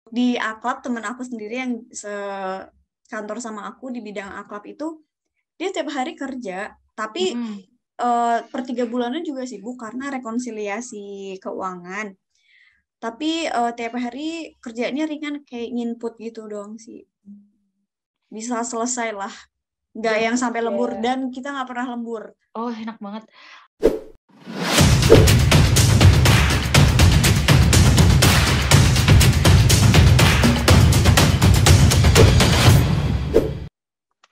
Di aklab temen aku sendiri yang sekantor sama aku di bidang aklab itu, dia tiap hari kerja, tapi Mm-mm. per 3 bulannya juga sibuk karena rekonsiliasi keuangan. Tapi tiap hari kerjanya ringan kayak nginput gitu doang sih. Bisa selesai lah. Nggak yang Berarti sampai lembur, ya. dan kita nggak pernah lembur. Oh, enak banget.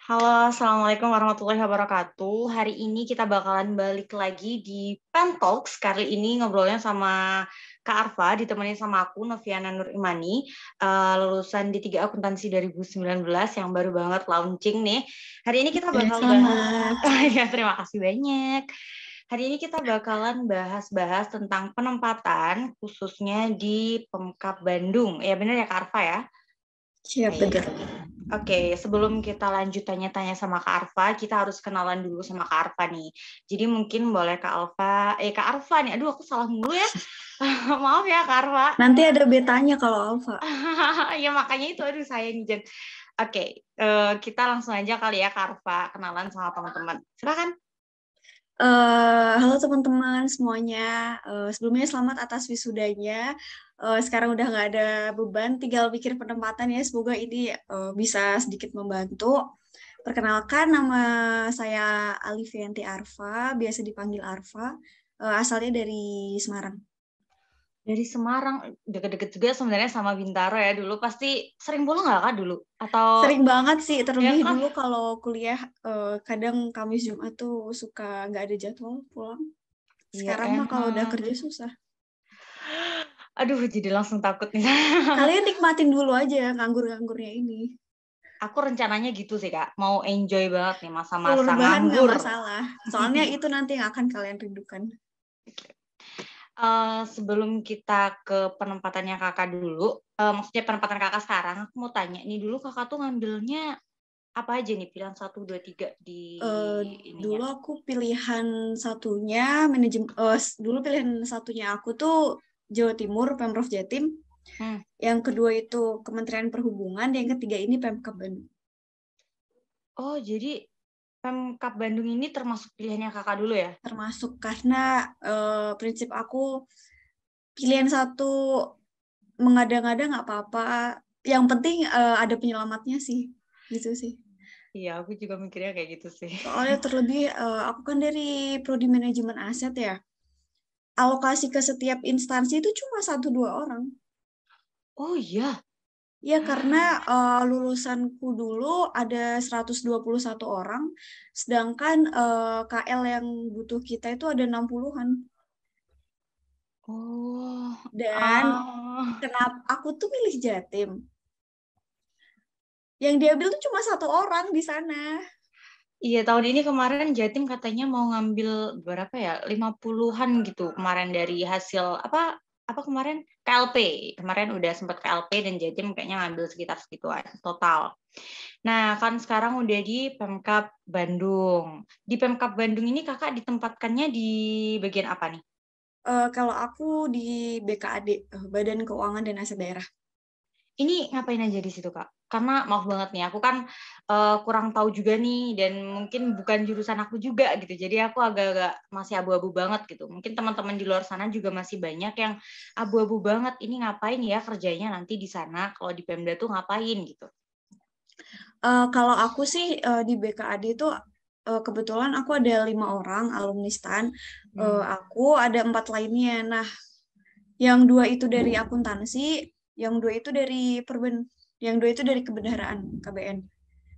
Halo, Assalamualaikum warahmatullahi wabarakatuh. Hari ini kita bakalan balik lagi di Pen Talks. Kali ini ngobrolnya sama Kak Arfa, ditemani sama aku, Noviana Nur Imani, lulusan D3 Akuntansi 2019 yang baru banget launching nih. Hari ini kita bakal bahas, Selamat. ya terima kasih banyak. Hari ini kita bakalan bahas-bahas tentang penempatan, khususnya di Pemkab Bandung. Ya benar ya Kak Arfa ya? Siap, Baik. bener. Oke, sebelum kita lanjut tanya-tanya sama Kak Arfa, kita harus kenalan dulu sama Kak Arfa nih. Jadi mungkin boleh Kak Arfa nih. Aduh, aku salah mulu ya. Maaf ya Kak Arfa. Nanti ada betanya kalau Alfa. Ya makanya itu, aduh saya nih Jen. Oke, kita langsung aja kali ya Kak Arfa, kenalan sama teman-teman. Silakan. Halo teman-teman semuanya. Sebelumnya selamat atas wisudanya. Sekarang udah nggak ada beban, tinggal pikir penempatan ya. Semoga ini bisa sedikit membantu. Perkenalkan, nama saya Alifianti Arfa, biasa dipanggil Arfa. Asalnya dari Semarang. Dari Semarang, deket-deket juga sebenarnya sama Bintaro ya. Dulu pasti sering pulang nggak Kak dulu? Atau, Sering banget sih, ya terlebih kan? dulu kalau kuliah, kadang Kamis Jumat tuh suka nggak ada jadwal pulang. Iya Sekarang mah kalau udah emang. kerja susah. Aduh, jadi langsung takut nih. Kalian nikmatin dulu aja nganggur-nganggurnya ini. Aku rencananya gitu sih Kak, mau enjoy banget nih Kalau masa-masa rebahan nggak nganggur. masalah. Soalnya itu nanti yang akan kalian rindukan. Sebelum kita ke penempatannya Kakak dulu, maksudnya penempatan Kakak sekarang, aku mau tanya, nih dulu Kakak tuh ngambilnya apa aja nih, pilihan 1, 2, 3 di Eh, ininya? dulu aku pilihan satunya manajemen. Dulu pilihan satunya aku tuh Jawa Timur, Pemprov Jatim. Hmm. Yang kedua itu Kementerian Perhubungan. Yang ketiga ini Pemkab Bandung. Oh, jadi Pemkab Bandung ini termasuk pilihannya Kakak dulu ya? Termasuk karena prinsip aku pilihan satu mengada-ngada nggak apa-apa. Yang penting ada penyelamatnya sih, gitu sih. Iya, aku juga mikirnya kayak gitu sih. Soalnya terlebih aku kan dari prodi manajemen aset ya. Alokasi ke setiap instansi itu cuma 1-2 orang. Oh iya. Ya karena lulusanku dulu ada 121 orang, sedangkan KL yang butuh kita itu ada 60-an. Oh, Dan kenapa aku tuh milih Jatim? Yang diambil tuh cuma 1 orang di sana. iya, tahun ini kemarin Jatim katanya mau ngambil berapa ya? 50-an gitu kemarin dari hasil apa kemarin KLP. Kemarin udah sempat KLP dan Jatim kayaknya ngambil sekitar segituan total. Nah, kan sekarang udah di Pemkab Bandung. Di Pemkab Bandung ini Kakak ditempatkannya di bagian apa nih? Kalau aku di BKAD, Badan Keuangan dan Aset Daerah. Ini ngapain aja di situ, Kak? Karena maaf banget nih, aku kan kurang tahu juga nih, dan mungkin bukan jurusan aku juga gitu. Jadi aku agak-agak masih abu-abu banget gitu. Mungkin teman-teman di luar sana juga masih banyak yang abu-abu banget. Ini ngapain ya kerjanya nanti di sana? Kalau di Pemda tuh ngapain gitu? Kalau aku sih di BKAD itu kebetulan aku ada 5 orang alumni STAN. Hmm. Aku ada 4 lainnya. Nah, yang 2 itu dari akuntansi, yang 2 itu dari yang 2 itu dari kebendaharaan KBN.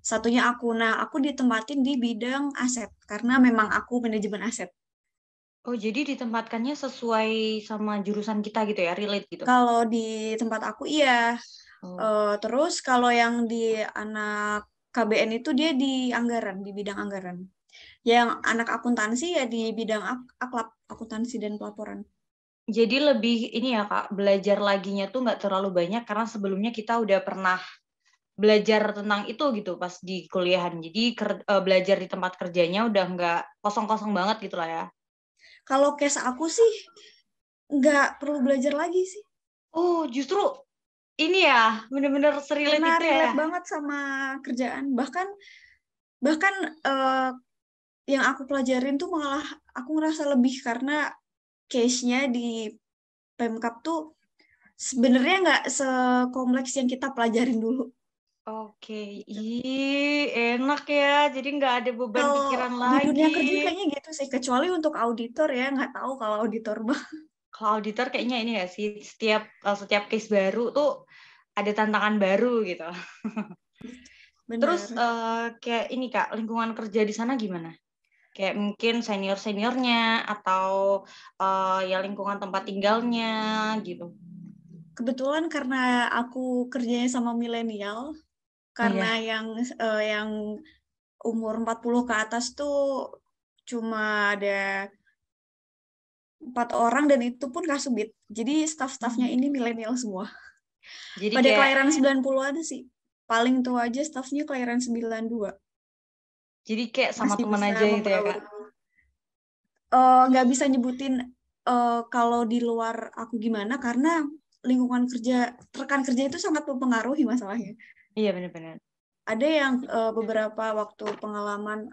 Satunya aku. Nah, aku ditempatin di bidang aset karena memang aku manajemen aset. Oh, jadi ditempatkannya sesuai sama jurusan kita gitu ya, relate gitu. Kalau di tempat aku iya. Oh. Terus kalau yang di anak KBN itu dia di anggaran, di bidang anggaran. Yang anak akuntansi ya di bidang aklap, akuntansi dan pelaporan. Jadi lebih ini ya Kak, belajar laginya tuh nggak terlalu banyak karena sebelumnya kita udah pernah belajar tentang itu gitu pas di kuliahan. Jadi belajar di tempat kerjanya udah nggak kosong-kosong banget gitu lah ya. Kalau case aku sih nggak perlu belajar lagi sih. Oh, justru ini ya, bener-bener serelate Karena itu ya. relate banget sama kerjaan. Bahkan yang aku pelajarin tuh malah aku ngerasa lebih karena case-nya di Pemkap tuh sebenarnya nggak sekompleks yang kita pelajarin dulu. Oke, Gitu. enak ya. Jadi nggak ada beban Kalau pikiran di lagi. dunia kerja kayaknya gitu sih, kecuali untuk auditor ya, nggak tahu kalau auditor mah. Kalau auditor kayaknya ini nggak sih, setiap case baru tuh ada tantangan baru gitu. Terus Bener. kayak ini Kak, lingkungan kerja di sana gimana? Kayak mungkin senior-seniornya atau ya lingkungan tempat tinggalnya gitu. Kebetulan karena aku kerjanya sama milenial, Oh karena iya. yang umur 40 ke atas tuh cuma ada 4 orang dan itu pun Kasubit. Jadi staff-staffnya Hmm. ini milenial semua. Jadi Pada kayak kelahiran 90-an sih. Paling tua aja staffnya kelahiran 92. sama Masih teman bisa aja gitu ya membaur. Kak. Nggak bisa nyebutin kalau di luar aku gimana karena lingkungan kerja, rekan kerja itu sangat mempengaruhi masalahnya. Iya benar-benar. Ada yang beberapa waktu pengalaman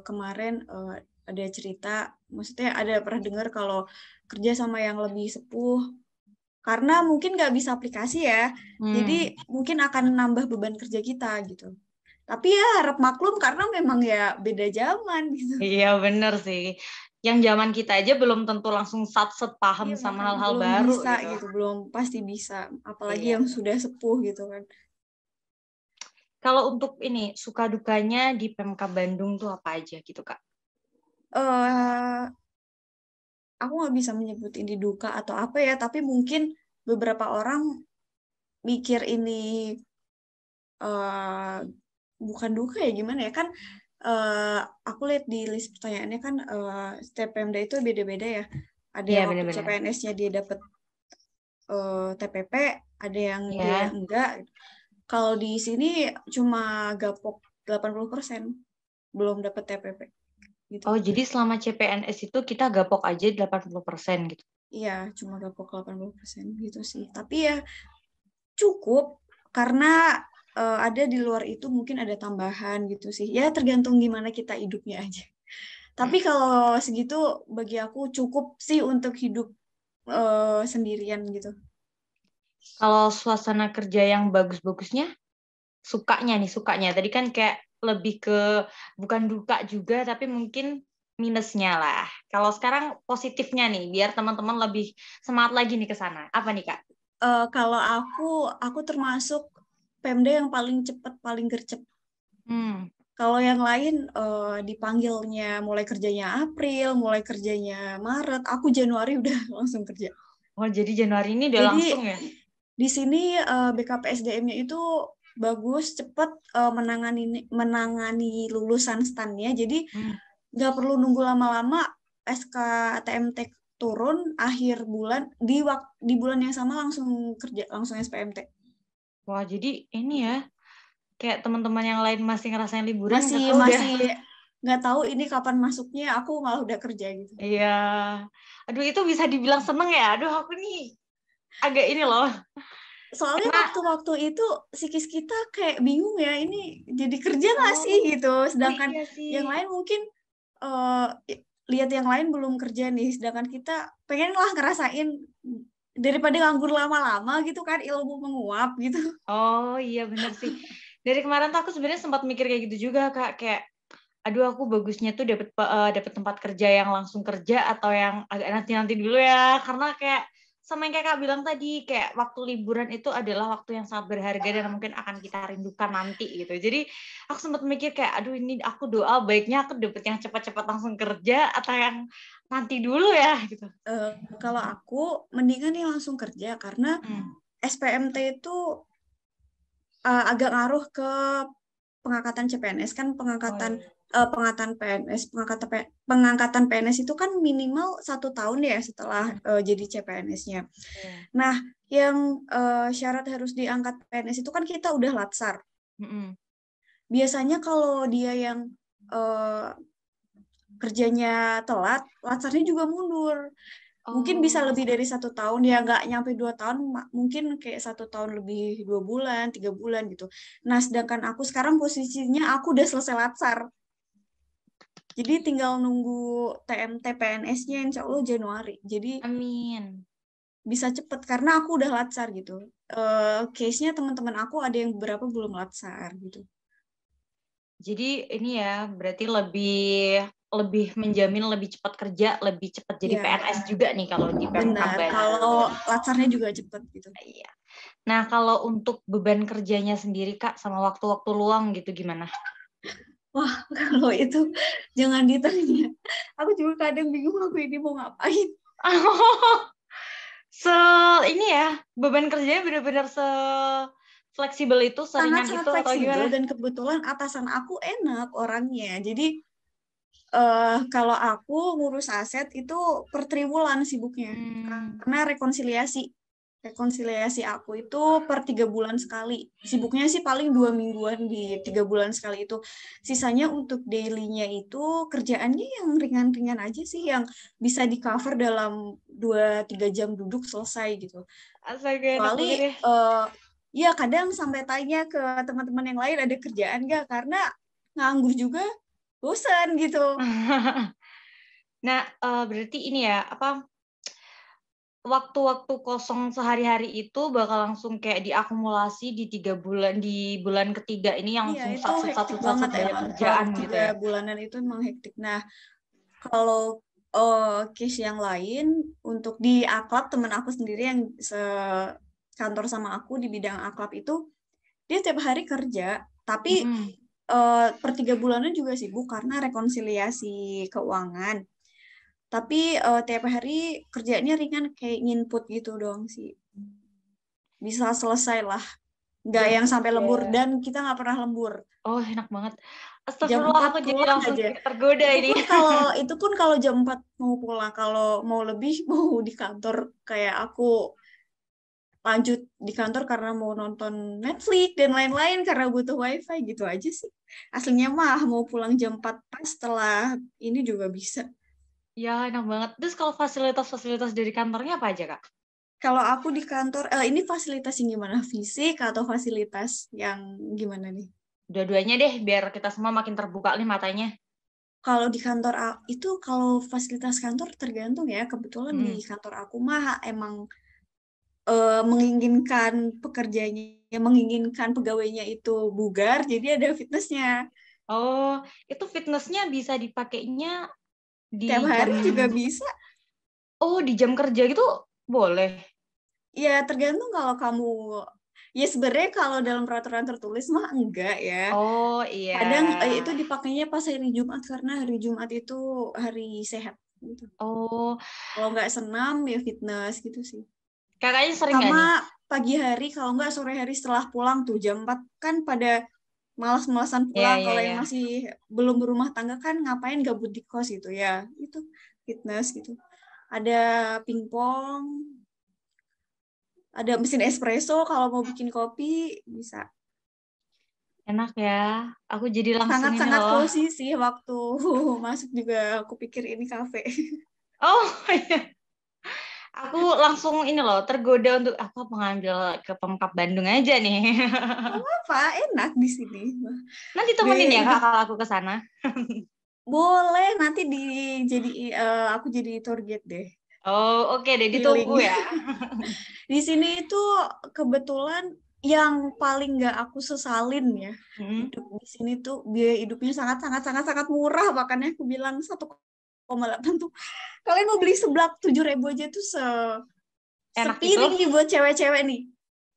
kemarin ada cerita, maksudnya ada pernah dengar kalau kerja sama yang lebih sepuh, karena mungkin nggak bisa aplikasi ya, jadi Hmm. mungkin akan nambah beban kerja kita gitu. Tapi ya harap maklum karena memang ya beda zaman gitu. Iya bener sih. Yang zaman kita aja belum tentu langsung sat-set paham Iya sama makanya hal-hal belum baru bisa gitu. gitu, belum pasti bisa, apalagi Iya. yang sudah sepuh gitu kan. Kalau untuk ini suka dukanya di Pemkab Bandung tuh apa aja gitu Kak? eh aku nggak bisa menyebut ini duka atau apa ya, tapi mungkin beberapa orang mikir ini eh bukan duka ya gimana ya kan, eh aku lihat di list pertanyaannya kan setiap Pemda itu beda-beda ya. Ada Iya yang waktu benar-benar. CPNS-nya dia dapat TPP, ada yang dia Ya. enggak. Kalau di sini cuma gapok 80%, belum dapat TPP gitu. Oh, jadi selama CPNS itu kita gapok aja 80% gitu. Iya, cuma gapok 80% gitu sih. Tapi ya cukup karena ada di luar itu mungkin ada tambahan gitu sih. Ya tergantung gimana kita hidupnya aja. Tapi kalau segitu bagi aku cukup sih untuk hidup sendirian gitu. Kalau suasana kerja yang bagus-bagusnya, sukanya. Tadi kan kayak lebih ke bukan duka juga, tapi mungkin minusnya lah. Kalau sekarang positifnya nih, biar teman-teman lebih semangat lagi nih ke sana. Apa nih, Kak? Kalau aku termasuk Pemda yang paling cepat, paling gercep. Hmm. Kalau yang lain dipanggilnya mulai kerjanya April, mulai kerjanya Maret, aku Januari udah langsung kerja. Oh, jadi Januari ini udah Jadi langsung ya? di sini BKPSDM-nya itu bagus, cepat menangani lulusan STAN-nya. Jadi Hmm. nggak perlu nunggu lama-lama SKTMT turun akhir bulan di bulan yang sama langsung kerja, langsung SPMT. Wah, jadi ini ya, kayak teman-teman yang lain masih ngerasain liburan, Masih kakak udah. masih nggak tahu ini kapan masuknya, aku malah udah kerja gitu. Iya. Aduh, itu bisa dibilang seneng ya? Aduh, aku nih agak ini loh. Soalnya Karena, waktu-waktu itu psikis kita kayak bingung ya, ini jadi kerja nggak sih oh, gitu. oh Sedangkan iya sih. yang lain mungkin eh, lihat yang lain belum kerja nih, sedangkan kita pengen lah ngerasain daripada nganggur lama-lama gitu kan, ilmu menguap gitu. Oh iya bener sih. Dari kemarin tuh aku sebenarnya sempat mikir kayak gitu juga Kak. Kayak, aduh aku bagusnya tuh dapat tempat kerja yang langsung kerja atau yang agak nanti-nanti dulu ya. Karena kayak sama yang kayak Kak bilang tadi, kayak waktu liburan itu adalah waktu yang sangat berharga dan mungkin akan kita rindukan nanti gitu. Jadi aku sempat mikir kayak, aduh ini aku doa baiknya aku dapet yang cepat-cepat langsung kerja atau yang nanti dulu ya gitu. Eh, Kalau aku mendingan nih langsung kerja karena Hmm. SPMT itu agak ngaruh ke pengangkatan CPNS kan, Oh pengangkatan iya. pengangkatan PNS pengangkatan PNS itu kan minimal 1 tahun ya setelah Hmm. jadi CPNS-nya. Iya. Nah, yang syarat harus diangkat PNS itu kan kita udah latsar. Mm-mm. Biasanya kalau dia yang eh, kerjanya telat, latsarnya juga mundur. Mungkin bisa Oh, lebih dari 1 tahun, ya nggak nyampe 2 tahun, mungkin kayak 1 tahun lebih 2 bulan, 3 bulan gitu. Nah, sedangkan aku sekarang posisinya aku udah selesai latsar. Jadi tinggal nunggu TMT PNS-nya insya Allah Januari. Jadi amin. bisa cepet karena aku udah latsar gitu. Case-nya teman-teman aku ada yang beberapa belum latsar gitu. Jadi ini ya, berarti lebih lebih menjamin lebih cepat kerja, lebih cepat jadi Ya, PNS juga nih kalau di Pemkab benar. Bandung. Kalau latsarnya juga cepet gitu. Iya. Nah, kalau untuk beban kerjanya sendiri, Kak, sama waktu-waktu luang gitu gimana? Wah, kalau itu jangan ditanya. Aku juga kadang bingung aku ini mau ngapain. Se ini ya, beban kerjanya benar-benar fleksibel itu, seringan Sangat-sangat itu atau fleksibel gimana? dan kebetulan atasan aku enak orangnya. Jadi kalau aku ngurus aset itu per triwulan sibuknya. Hmm. Karena rekonsiliasi. Rekonsiliasi aku itu per 3 bulan sekali. Sibuknya sih paling 2 mingguan di 3 bulan sekali itu. Sisanya untuk daily-nya itu kerjaannya yang ringan-ringan aja sih, yang bisa di cover dalam 2-3 jam duduk selesai gitu. Astaga, enak Kecuali banget ya. ya kadang sampai tanya ke teman-teman yang lain ada kerjaan nggak, karena nganggur juga bosan gitu. Nah, berarti ini ya, apa, waktu-waktu kosong sehari-hari itu bakal langsung kayak diakumulasi di 3 bulan, di bulan ketiga ini yang Iya, langsung itu sat sat hektik sat sat banget banyak emang. Per kerjaan gitu tiga ya. bulanan itu emang hektik. Nah, kalau case yang lain, untuk di aklab teman aku sendiri yang sekantor sama aku di bidang aklab itu, dia tiap hari kerja, tapi Mm-mm. per 3 bulanan juga sibuk karena rekonsiliasi keuangan. Tapi tiap hari kerjanya ringan kayak nginput gitu dong sih. Bisa selesai lah. Nggak yang Berarti sampai lembur, ya. dan kita nggak pernah lembur. Oh, enak banget. Jam Astagfirullah, 4 aku jadi pulang langsung aja. kayak tergoda Itu ini. pun kalau itu pun kalau jam 4 mau pulang, kalau mau lebih mau di kantor, kayak aku lanjut di kantor karena mau nonton Netflix dan lain-lain karena butuh wifi gitu aja sih. Aslinya mah mau pulang jam 4 pas setelah ini juga bisa. Ya, enak banget. Terus kalau fasilitas-fasilitas dari kantornya apa aja, Kak? Kalau aku di kantor, ini fasilitas yang gimana? Fisik atau fasilitas yang gimana nih? Dua-duanya deh, biar kita semua makin terbuka nih matanya. Kalau di kantor itu, kalau fasilitas kantor tergantung ya. Kebetulan di Mm. kantor aku mah emang menginginkan pekerjanya, menginginkan pegawainya itu bugar, jadi ada fitnessnya. Oh, itu fitnessnya bisa dipakainya di Tiap jam... hari juga bisa. Oh, di jam kerja gitu boleh? Ya tergantung kalau kamu, ya sebenarnya kalau dalam peraturan tertulis mah enggak ya. Oh, iya. Kadang itu dipakainya pas hari Jumat karena hari Jumat itu hari sehat gitu. Oh, Kalau nggak senam ya fitness gitu sih. kakaknya sering nggak Sama nih? pagi hari, kalau nggak sore hari setelah pulang tuh jam 4 kan pada malas-malasan Iya, pulang. iya, Kalau yang iya. masih belum berumah tangga kan ngapain gabut di kos gitu ya. Itu fitness gitu. Ada pingpong, ada mesin espresso kalau mau bikin kopi bisa. Enak ya. Aku jadi langsung ini Sangat-sangat loh. cozy sih waktu masuk juga aku pikir ini kafe. Oh, iya. Aku langsung ini loh, tergoda untuk apa mengambil ke Pemkab Bandung aja nih. Apa enak di sini. Nanti temenin Be ya Kak hidup kalau aku ke sana. boleh nanti jadi aku jadi tour guide deh. Oh, oke deh, ditunggu Healing. ya. Di sini itu kebetulan yang paling nggak aku sesalin ya, Mm. hidup di sini tuh biaya hidupnya sangat sangat sangat sangat murah, makanya aku bilang 1,8 tuh kalian mau beli seblak 7.000 aja tuh Enak itu. sepiring nih buat cewek-cewek nih.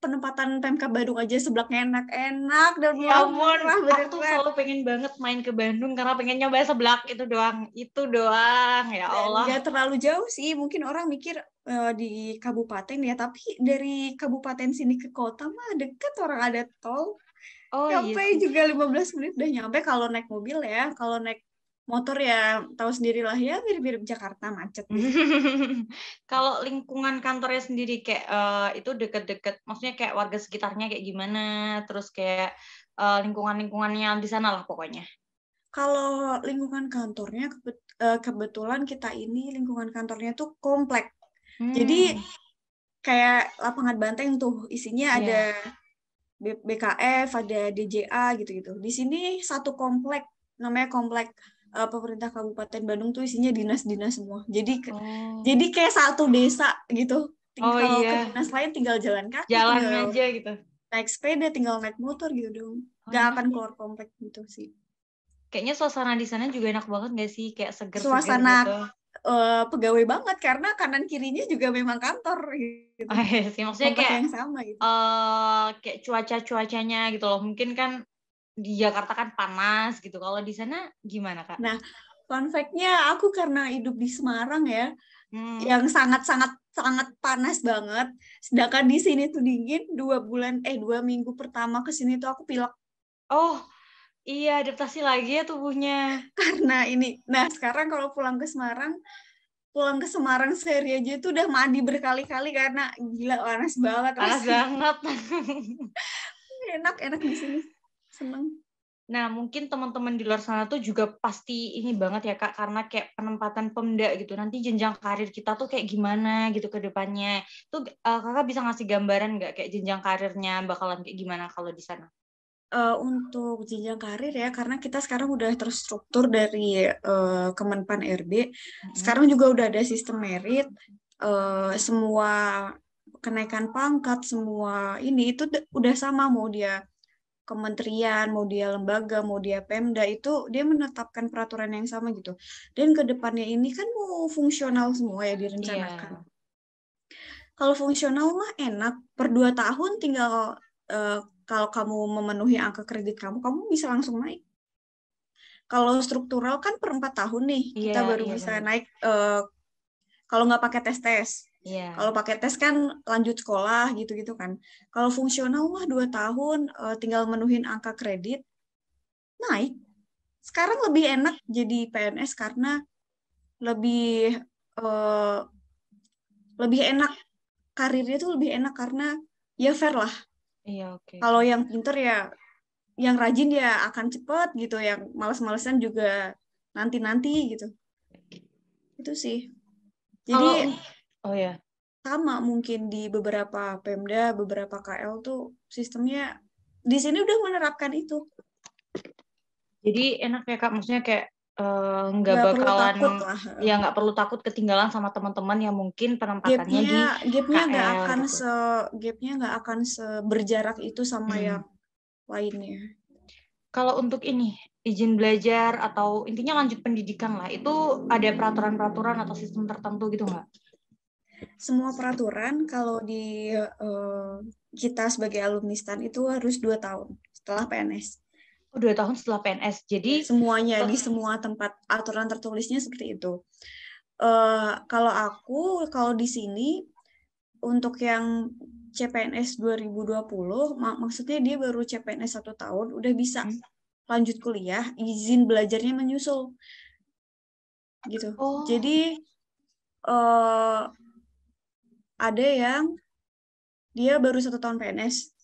Penempatan Pemkab Bandung aja seblaknya enak-enak dan Ya ampun, murah-murah aku tuh beneran. selalu pengen banget main ke Bandung karena pengen nyoba seblak itu doang. Itu doang, ya Dan Allah. nggak terlalu jauh sih, mungkin orang mikir di kabupaten ya, tapi dari kabupaten sini ke kota mah deket, orang ada tol. Oh iya Nyampe sih. juga 15 menit udah nyampe kalau naik mobil ya. Kalau naik motor ya tahu sendirilah ya, mirip-mirip Jakarta macet deh. Kalau lingkungan kantornya sendiri kayak itu deket-deket, maksudnya kayak warga sekitarnya kayak gimana, terus kayak lingkungan-lingkungannya di sana lah pokoknya. Kalau lingkungan kantornya kebetulan kita ini lingkungan kantornya tuh komplek. Jadi kayak lapangan banteng tuh isinya ada BKF, ada DJA gitu-gitu. Di sini satu komplek namanya komplek pemerintah Kabupaten Bandung tuh isinya dinas-dinas semua. Jadi kayak satu desa gitu. Kalau ke dinas lain tinggal jalan kaki, jalan tinggal aja gitu. naik sepeda, tinggal naik motor gitu dong. Gak akan keluar komplek gitu sih. Kayaknya suasana di sana juga enak banget gak sih? Kayak seger-seger Suasana gitu. Pegawai banget karena kanan kirinya juga memang kantor gitu. Sih, maksudnya Komplek kayak yang sama gitu. Kayak cuaca-cuacanya gitu loh. Mungkin kan di Jakarta kan panas gitu. Kalau di sana gimana, Kak? Nah, fun fact-nya aku karena hidup di Semarang ya, yang sangat-sangat panas banget. Sedangkan di sini tuh dingin, 2 minggu pertama ke sini tuh aku pilek. Oh, iya, adaptasi lagi ya tubuhnya. Karena ini. Nah, sekarang kalau pulang ke Semarang sehari aja itu udah mandi berkali-kali karena gila panas banget. Panas banget. Enak di sini. Seneng. Nah, mungkin teman-teman di luar sana tuh juga pasti ini banget ya, Kak, karena kayak penempatan Pemda gitu. Nanti jenjang karir kita tuh kayak gimana gitu ke depannya. Tuh Kakak bisa ngasih gambaran nggak kayak jenjang karirnya bakalan kayak gimana kalau di sana? Untuk jenjang karir ya, karena kita sekarang udah terstruktur dari Kemenpan RB. Sekarang juga udah ada sistem merit, semua kenaikan pangkat, semua ini itu udah sama, mau dia kementerian, mau dia lembaga, mau dia Pemda, itu dia menetapkan peraturan yang sama gitu. Dan ke depannya ini kan mau fungsional semua ya direncanakan. Kalau fungsional mah enak, per 2 tahun tinggal kalau kamu memenuhi angka kredit kamu bisa langsung naik. Kalau struktural kan per 4 tahun nih, kita baru bisa naik kalau nggak pakai tes. Kalau pakai tes kan lanjut sekolah gitu-gitu kan. Kalau fungsional mah 2 tahun, tinggal memenuhi angka kredit, naik. Sekarang lebih enak jadi PNS karena lebih enak, karirnya tuh lebih enak karena ya fair lah. Kalau yang pinter ya, yang rajin ya akan cepet gitu, yang males-malesan juga nanti-nanti gitu. Itu sih. Jadi sama mungkin di beberapa Pemda, beberapa KL tuh sistemnya di sini udah menerapkan itu. Jadi enak ya, Kak, maksudnya kayak nggak bakalan nggak perlu takut ketinggalan sama teman-teman yang mungkin penempatannya di gapnya nggak KL akan gitu. gapnya nggak akan seberjarak itu sama yang lainnya. Kalau untuk ini izin belajar atau intinya lanjut pendidikan lah, itu ada peraturan-peraturan atau sistem tertentu gitu nggak? Semua peraturan kalau di kita sebagai alumni STAN itu harus 2 tahun setelah PNS. 2 tahun setelah PNS. Jadi semuanya di semua tempat aturan tertulisnya seperti itu. Kalau di sini untuk yang CPNS 2020, maksudnya dia baru CPNS 1 tahun, udah bisa lanjut kuliah, izin belajarnya menyusul. Gitu. Jadi ada yang dia baru 1 tahun PNS,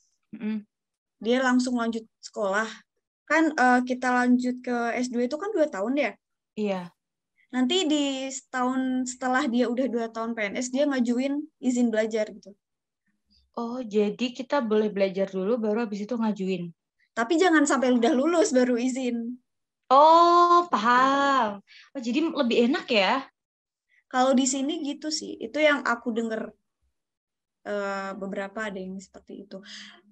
dia langsung lanjut sekolah. Kan kita lanjut ke S2 itu kan 2 tahun ya? Iya. Nanti di setahun setelah dia udah 2 tahun PNS, dia ngajuin izin belajar gitu. Oh, jadi kita boleh belajar dulu, baru habis itu ngajuin. Tapi jangan sampai udah lulus baru izin. Oh, paham. Oh, jadi lebih enak ya? Kalau di sini gitu sih. Itu yang aku dengar. Beberapa ada yang seperti itu.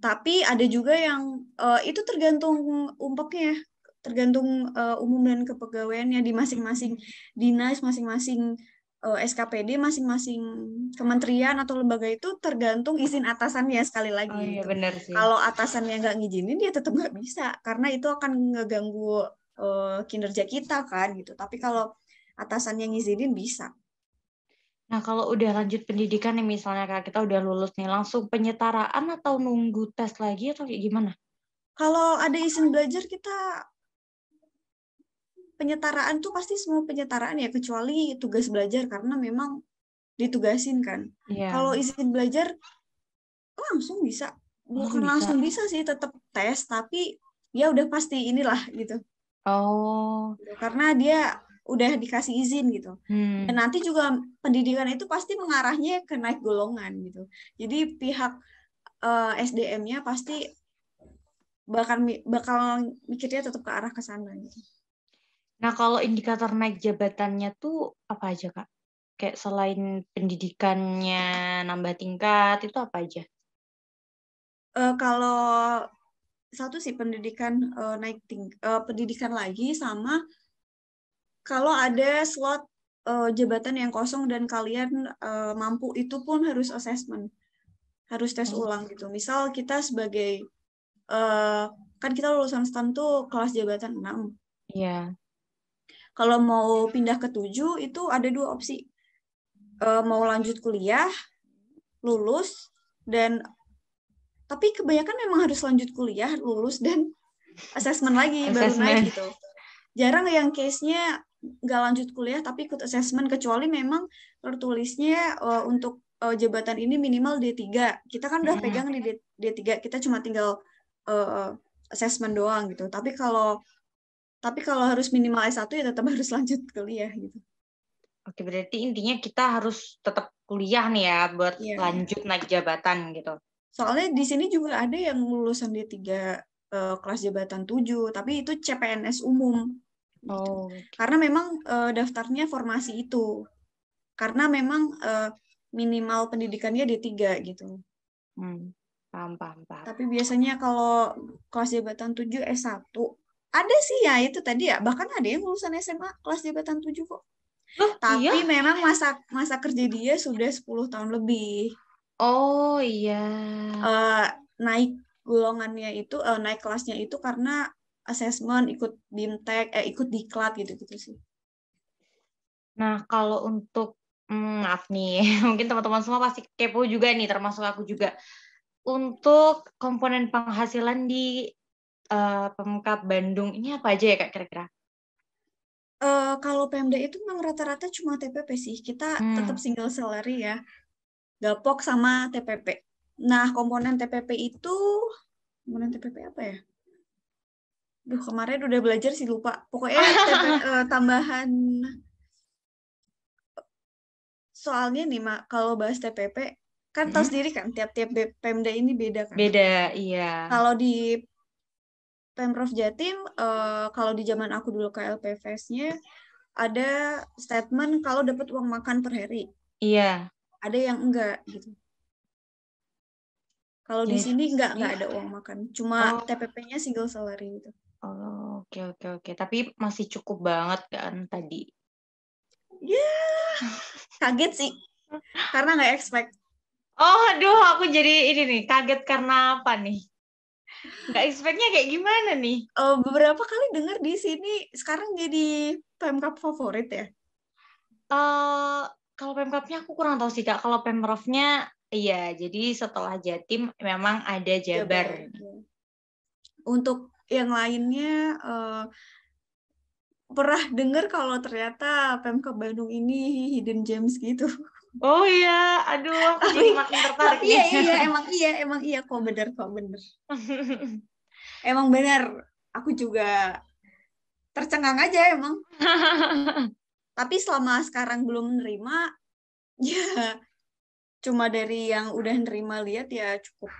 Tapi ada juga yang itu tergantung umpeknya, tergantung umum dan kepegawaiannya di masing-masing dinas, masing-masing SKPD, masing-masing kementerian atau lembaga itu tergantung izin atasannya sekali lagi. Gitu. Benar sih. Kalau atasannya nggak ngizinin, dia tetap nggak bisa karena itu akan ngeganggu kinerja kita kan gitu. Tapi kalau atasannya ngizinin bisa. Nah, kalau udah lanjut pendidikan nih, misalnya Kak, kita udah lulus nih, langsung penyetaraan atau nunggu tes lagi atau kayak gimana? Kalau ada izin belajar, kita penyetaraan tuh pasti semua penyetaraan ya, kecuali tugas belajar karena memang ditugasin kan. Kalau izin belajar langsung bisa. Bukan langsung bisa sih, tetap tes, tapi ya udah pasti inilah gitu. Karena dia udah dikasih izin gitu. Dan nanti juga pendidikan itu pasti mengarahnya ke naik golongan gitu. Jadi pihak SDM-nya pasti bakal mikirnya tetap ke arah ke sana gitu. Nah, kalau indikator naik jabatannya tuh apa aja, Kak? Kayak selain pendidikannya nambah tingkat, itu apa aja? Kalau satu sih pendidikan pendidikan lagi, sama kalau ada slot jabatan yang kosong dan kalian mampu, itu pun harus assessment, harus tes ulang gitu. Misal kita sebagai kan kita lulusan STAN tuh kelas jabatan 6. Iya. Kalau mau pindah ke 7 itu ada 2 opsi. Mau lanjut kuliah, lulus, tapi kebanyakan memang harus lanjut kuliah, lulus, dan assessment lagi baru naik gitu. Jarang yang case-nya nggak lanjut kuliah tapi ikut assessment, kecuali memang tertulisnya untuk jabatan ini minimal D3. Kita kan udah pegang di D3, kita cuma tinggal assessment doang gitu. Tapi kalau harus minimal S1 ya tetap harus lanjut kuliah gitu. Oke, berarti intinya kita harus tetap kuliah nih ya buat lanjut naik jabatan gitu. Soalnya di sini juga ada yang lulusan D3 kelas jabatan 7, tapi itu CPNS umum. Gitu. Karena memang daftarnya formasi itu. Karena memang minimal pendidikannya D3 gitu. Paham. Tapi biasanya kalau kelas jabatan 7 S1, ada sih ya itu tadi ya, bahkan ada yang lulusan SMA kelas jabatan 7 kok. Tapi memang masa kerja dia sudah 10 tahun lebih. Oh iya. Naik golongannya itu, naik kelasnya itu karena asesmen, ikut BIMTEK, ikut diklat gitu-gitu sih. Nah, kalau untuk, maaf nih, mungkin teman-teman semua pasti kepo juga nih, termasuk aku juga. Untuk komponen penghasilan di Pemkab Bandung ini apa aja ya, Kak, kira-kira? Kalau Pemda itu memang rata-rata cuma TPP sih. Kita tetap single salary ya. Gapok sama TPP. Nah, komponen TPP apa ya? Kemarin udah belajar sih lupa. Pokoknya tambahan. Soalnya nih, Mak, kalau bahas TPP, kan tahu sendiri kan, tiap-tiap Pemda ini beda kan? Beda, iya. Kalau di Pemprov Jatim, kalau di zaman aku dulu ke LPFS-nya, ada statement kalau dapat uang makan per hari. Iya. Ada yang enggak gitu. Kalau di sini enggak ada uang makan, cuma TPP-nya single salary gitu. Oh, oke. Tapi masih cukup banget kan tadi? Ya, kaget sih. Karena nggak expect. Oh, aduh, aku jadi ini nih, kaget karena apa nih? Nggak expect-nya kayak gimana nih? Beberapa kali dengar di sini sekarang jadi Pemkab favorit ya? Kalau Pemkabnya aku kurang tahu sih, Kak. Kalau Pemprov-nya, iya. Jadi setelah Jatim memang ada Jabar. Untuk yang lainnya, pernah dengar kalau ternyata Pemkab Bandung ini hidden gems gitu. Oh iya, aduh, aku jadi makin tertarik nih. Emang iya kok bener. Emang bener, aku juga tercengang aja emang. Tapi selama sekarang belum nerima, ya cuma dari yang udah nerima lihat ya cukup.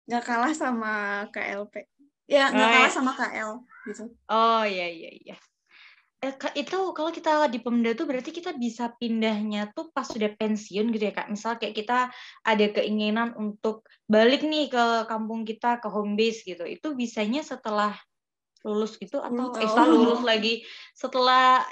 Nggak kalah sama KLP. Ya, nggak kalah sama KL gitu. Oh iya. Itu kalau kita di Pemda tuh berarti kita bisa pindahnya tuh pas sudah pensiun gitu ya, Kak. Misal kayak kita ada keinginan untuk balik nih ke kampung kita, ke home base gitu. Itu bisanya setelah lulus gitu atau setelah lulus lagi setelah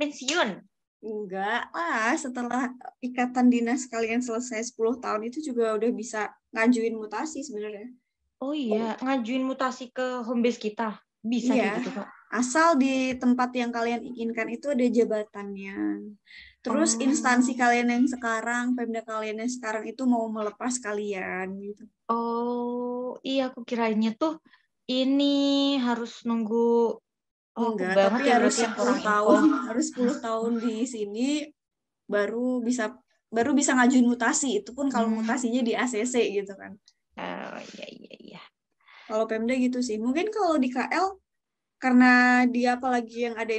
pensiun? Enggak lah, setelah ikatan dinas kalian selesai 10 tahun itu juga udah bisa ngajuin mutasi sebenarnya. Oh iya, ngajuin mutasi ke home base kita. Bisa kayak gitu, Kak. Asal di tempat yang kalian inginkan itu ada jabatannya. Terus instansi kalian yang sekarang, Pemda kalian yang sekarang itu mau melepas kalian gitu. Oh, iya aku kirainnya tuh ini harus nunggu. Enggak, tapi harus 10 tahun, harus 10 tahun di sini baru bisa ngajuin mutasi. Itu pun kalau mutasinya di ACC gitu kan. Oh iya. Kalau Pemda gitu sih. Mungkin kalau di KL karena dia apalagi yang ada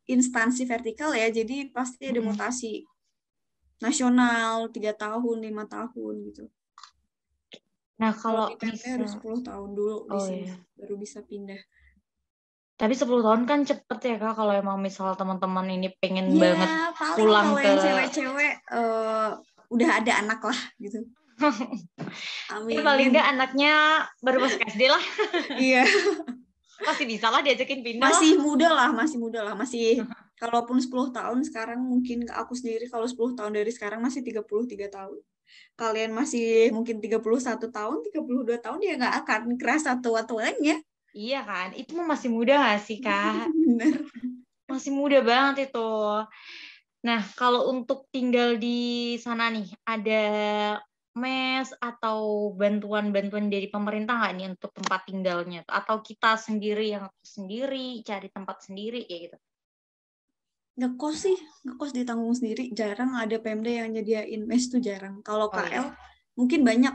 instansi vertikal ya, jadi pasti ada mutasi nasional 3 tahun, 5 tahun gitu. Nah, Kalau kalau di PMD harus 10 tahun dulu di sini iya. baru bisa pindah. Tapi 10 tahun kan cepet ya Kak, kalau emang misal teman-teman ini pengen Ya, banget paling pulang kalau ke yang cewek-cewek udah ada anak lah gitu. ya paling Amin. nggak anaknya baru masuk SD lah. Iya, Masih bisa lah diajakin pindah lah. masih muda lah. Masih kalaupun 10 tahun sekarang mungkin aku sendiri kalau 10 tahun dari sekarang masih 33 tahun. Kalian masih mungkin 31 tahun, 32 tahun ya nggak akan kerasa tua-tuanya. Iya kan, itu mah masih muda nggak sih Kak? Bener. Masih muda banget itu. Nah, kalau untuk tinggal di sana nih, ada mes atau bantuan-bantuan dari pemerintah nggak nih untuk tempat tinggalnya? Atau kita sendiri yang sendiri, cari tempat sendiri, kayak gitu? Ngekos ditanggung sendiri. Jarang ada Pemda yang nyediain mes tuh jarang. Kalau Oh KL iya. mungkin banyak.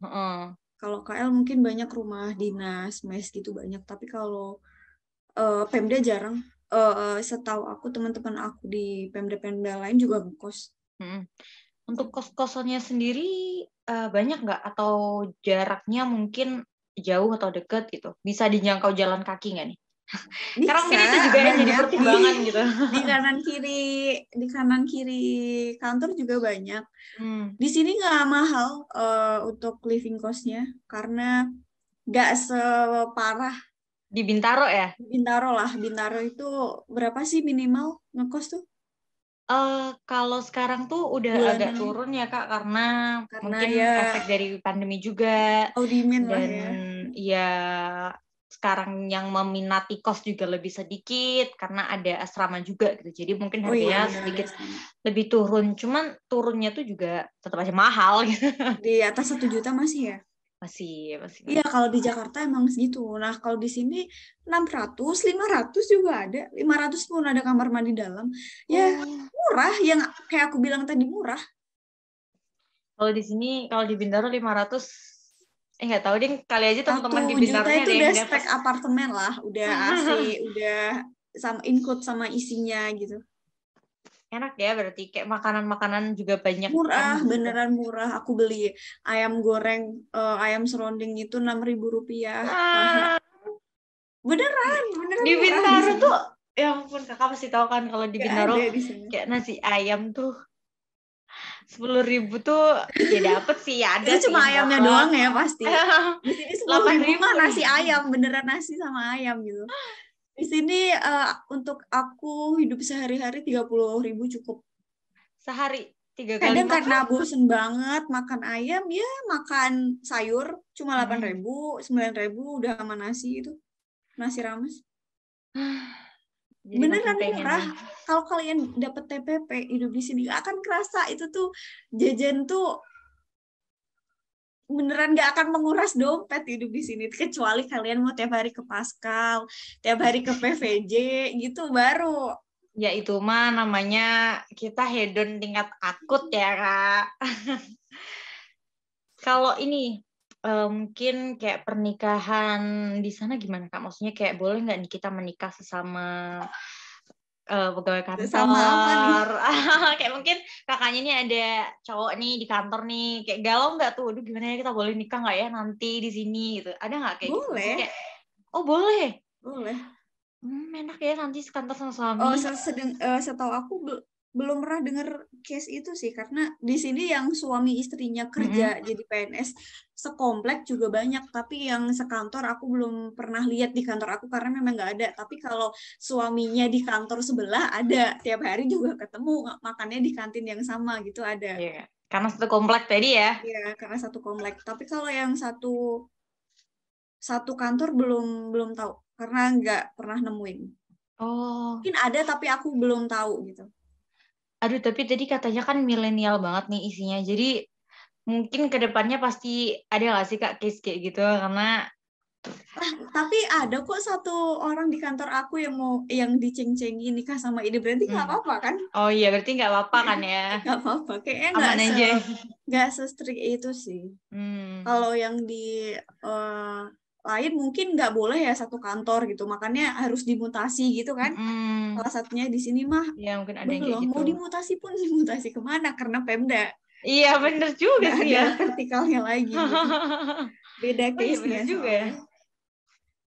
Heeh. Kalau KL mungkin banyak rumah dinas, mes gitu banyak. Tapi kalau Pemda jarang. Setahu aku teman-teman aku di Pemda-Pemda lain juga ngekos. Untuk kos-kosannya sendiri banyak nggak? Atau jaraknya mungkin jauh atau dekat gitu? Bisa dijangkau jalan kaki nggak nih? Karena Bisa, mungkin itu juga yang jadi banyak pertimbangan gitu. di kanan kiri kantor juga banyak. Hmm. Di sini nggak mahal untuk living cost-nya karena nggak separah Di Bintaro ya? Bintaro lah. Bintaro itu berapa sih minimal ngekos tuh Kalau sekarang tuh udah agak bulanan? turun ya Kak, karena Karena mungkin ya efek dari pandemi juga, audimen lah dan ya. ya sekarang yang meminati kos juga lebih sedikit karena ada asrama juga gitu. Jadi mungkin Oh iya harganya bener ada sedikit sama. lebih turun. Cuman turunnya tuh juga tetap aja mahal gitu. Di atas 1 juta masih ya? Masih. Iya, kalau di Jakarta emang segitu. Nah, kalau di sini 600, 500 juga ada. 500 pun ada kamar mandi dalam. Ya, Oh. murah. Yang kayak aku bilang tadi murah. Kalau di sini, kalau di Bintaro 500, nggak tahu deh, kali aja teman-teman di 1 juta Bintaronya itu ada udah yang dapat. spek apartemen lah. Udah AC, udah sama include sama isinya gitu. Enak ya, berarti kayak makanan-makanan juga banyak kan Murah, di situ. beneran murah. Aku beli ayam goreng, ayam serunding itu 6.000 rupiah. Paha. Ah, Beneran di murah di Bintaro sini. tuh, ya ampun kakak pasti tahu kan kalau di Gak Bintaro ada di sini. kayak nasi ayam tuh 10.000 tuh ya dapet sih, ada Itu sih cuma yang ayamnya dapet. doang ya pasti. Di sini 10.000 8.000 mah nih nasi ayam, beneran nasi sama ayam gitu. Di sini untuk aku hidup sehari-hari 30.000 cukup. sehari 3 kali Kadang karena makan. bosen banget makan ayam, ya makan sayur cuma 8.000, 9.000 udah sama nasi itu. Nasi rames. Jadi makin Beneran pengen murah. nih. Kalau kalian dapet TPP hidup di sini gak akan kerasa itu tuh jajan tuh beneran gak akan menguras dompet hidup di sini kecuali kalian mau tiap hari ke Pascal, tiap hari ke PVJ gitu baru. Ya itu mah namanya kita hedon tingkat akut ya kak. Kalau ini mungkin kayak pernikahan di sana gimana kak? Maksudnya kayak boleh nggak nih kita menikah sesama pegawai Sama apa nih? kantor? Kayak mungkin kakaknya ini ada cowok nih di kantor nih, kayak galau nggak tuh? Aduh gimana ya, kita boleh nikah nggak ya nanti di sini gitu? Ada nggak kayak gitu? Maksudnya Boleh, kayak oh boleh. boleh. Enak ya nanti kantor sama suami. Setahu aku belum pernah dengar case itu sih karena di sini yang suami istrinya kerja Mm-mm. jadi PNS sekomplek juga banyak tapi yang sekantor aku belum pernah lihat di kantor aku karena memang nggak ada tapi kalau suaminya di kantor sebelah ada tiap hari juga ketemu makannya di kantin yang sama gitu ada Iya, karena satu komplek tadi ya. ya karena satu komplek tapi kalau yang satu kantor belum belum tahu karena nggak pernah nemuin Oh, mungkin ada tapi aku belum tahu gitu. aduh tapi tadi katanya kan milenial banget nih isinya. Jadi mungkin kedepannya pasti ada nggak sih kak case kayak gitu? Karena Tapi ada kok satu orang di kantor aku yang diceng-cengin nikah sama ini berarti nggak hmm. apa-apa kan? Oh iya berarti nggak apa-apa kan ya? Nggak apa-apa. Kayaknya Aman aja. nggak se-strict itu sih. Hmm. Kalau yang di eh, lain mungkin nggak boleh ya satu kantor gitu, makanya harus dimutasi gitu kan. Salah satunya di sini mah Ya mungkin ada yang kayak belum gitu. mau dimutasi pun dimutasi kemana karena Pemda. Iya bener juga Nggak sih ada ya. vertikalnya lagi gitu. Beda Oh iya case-nya bener juga ya. soalnya.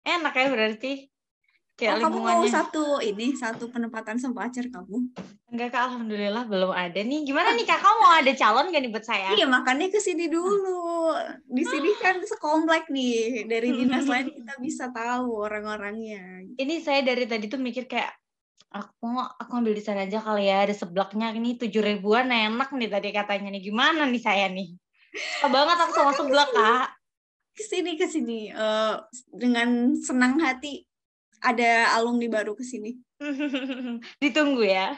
Enak ya berarti. Oh, Kayak kamu mau lingkungannya. satu penempatan sempacer kamu? Enggak Kak, alhamdulillah belum ada nih. Gimana nih Kak, kamu mau ada calon gak nih buat saya? Iya, makanya ke sini dulu. Di sini kan sekomplek nih. Dari dinas lain kita bisa tahu orang-orangnya. Ini saya dari tadi tuh mikir kayak, aku ambil di sana aja kali ya, ada seblaknya ini 7.000-an enak nih tadi katanya nih. Gimana nih saya nih? Suka banget aku sama Silakan seblak Kak. ke sini. Dengan senang hati ada alumni baru ke sini. Ditunggu ya.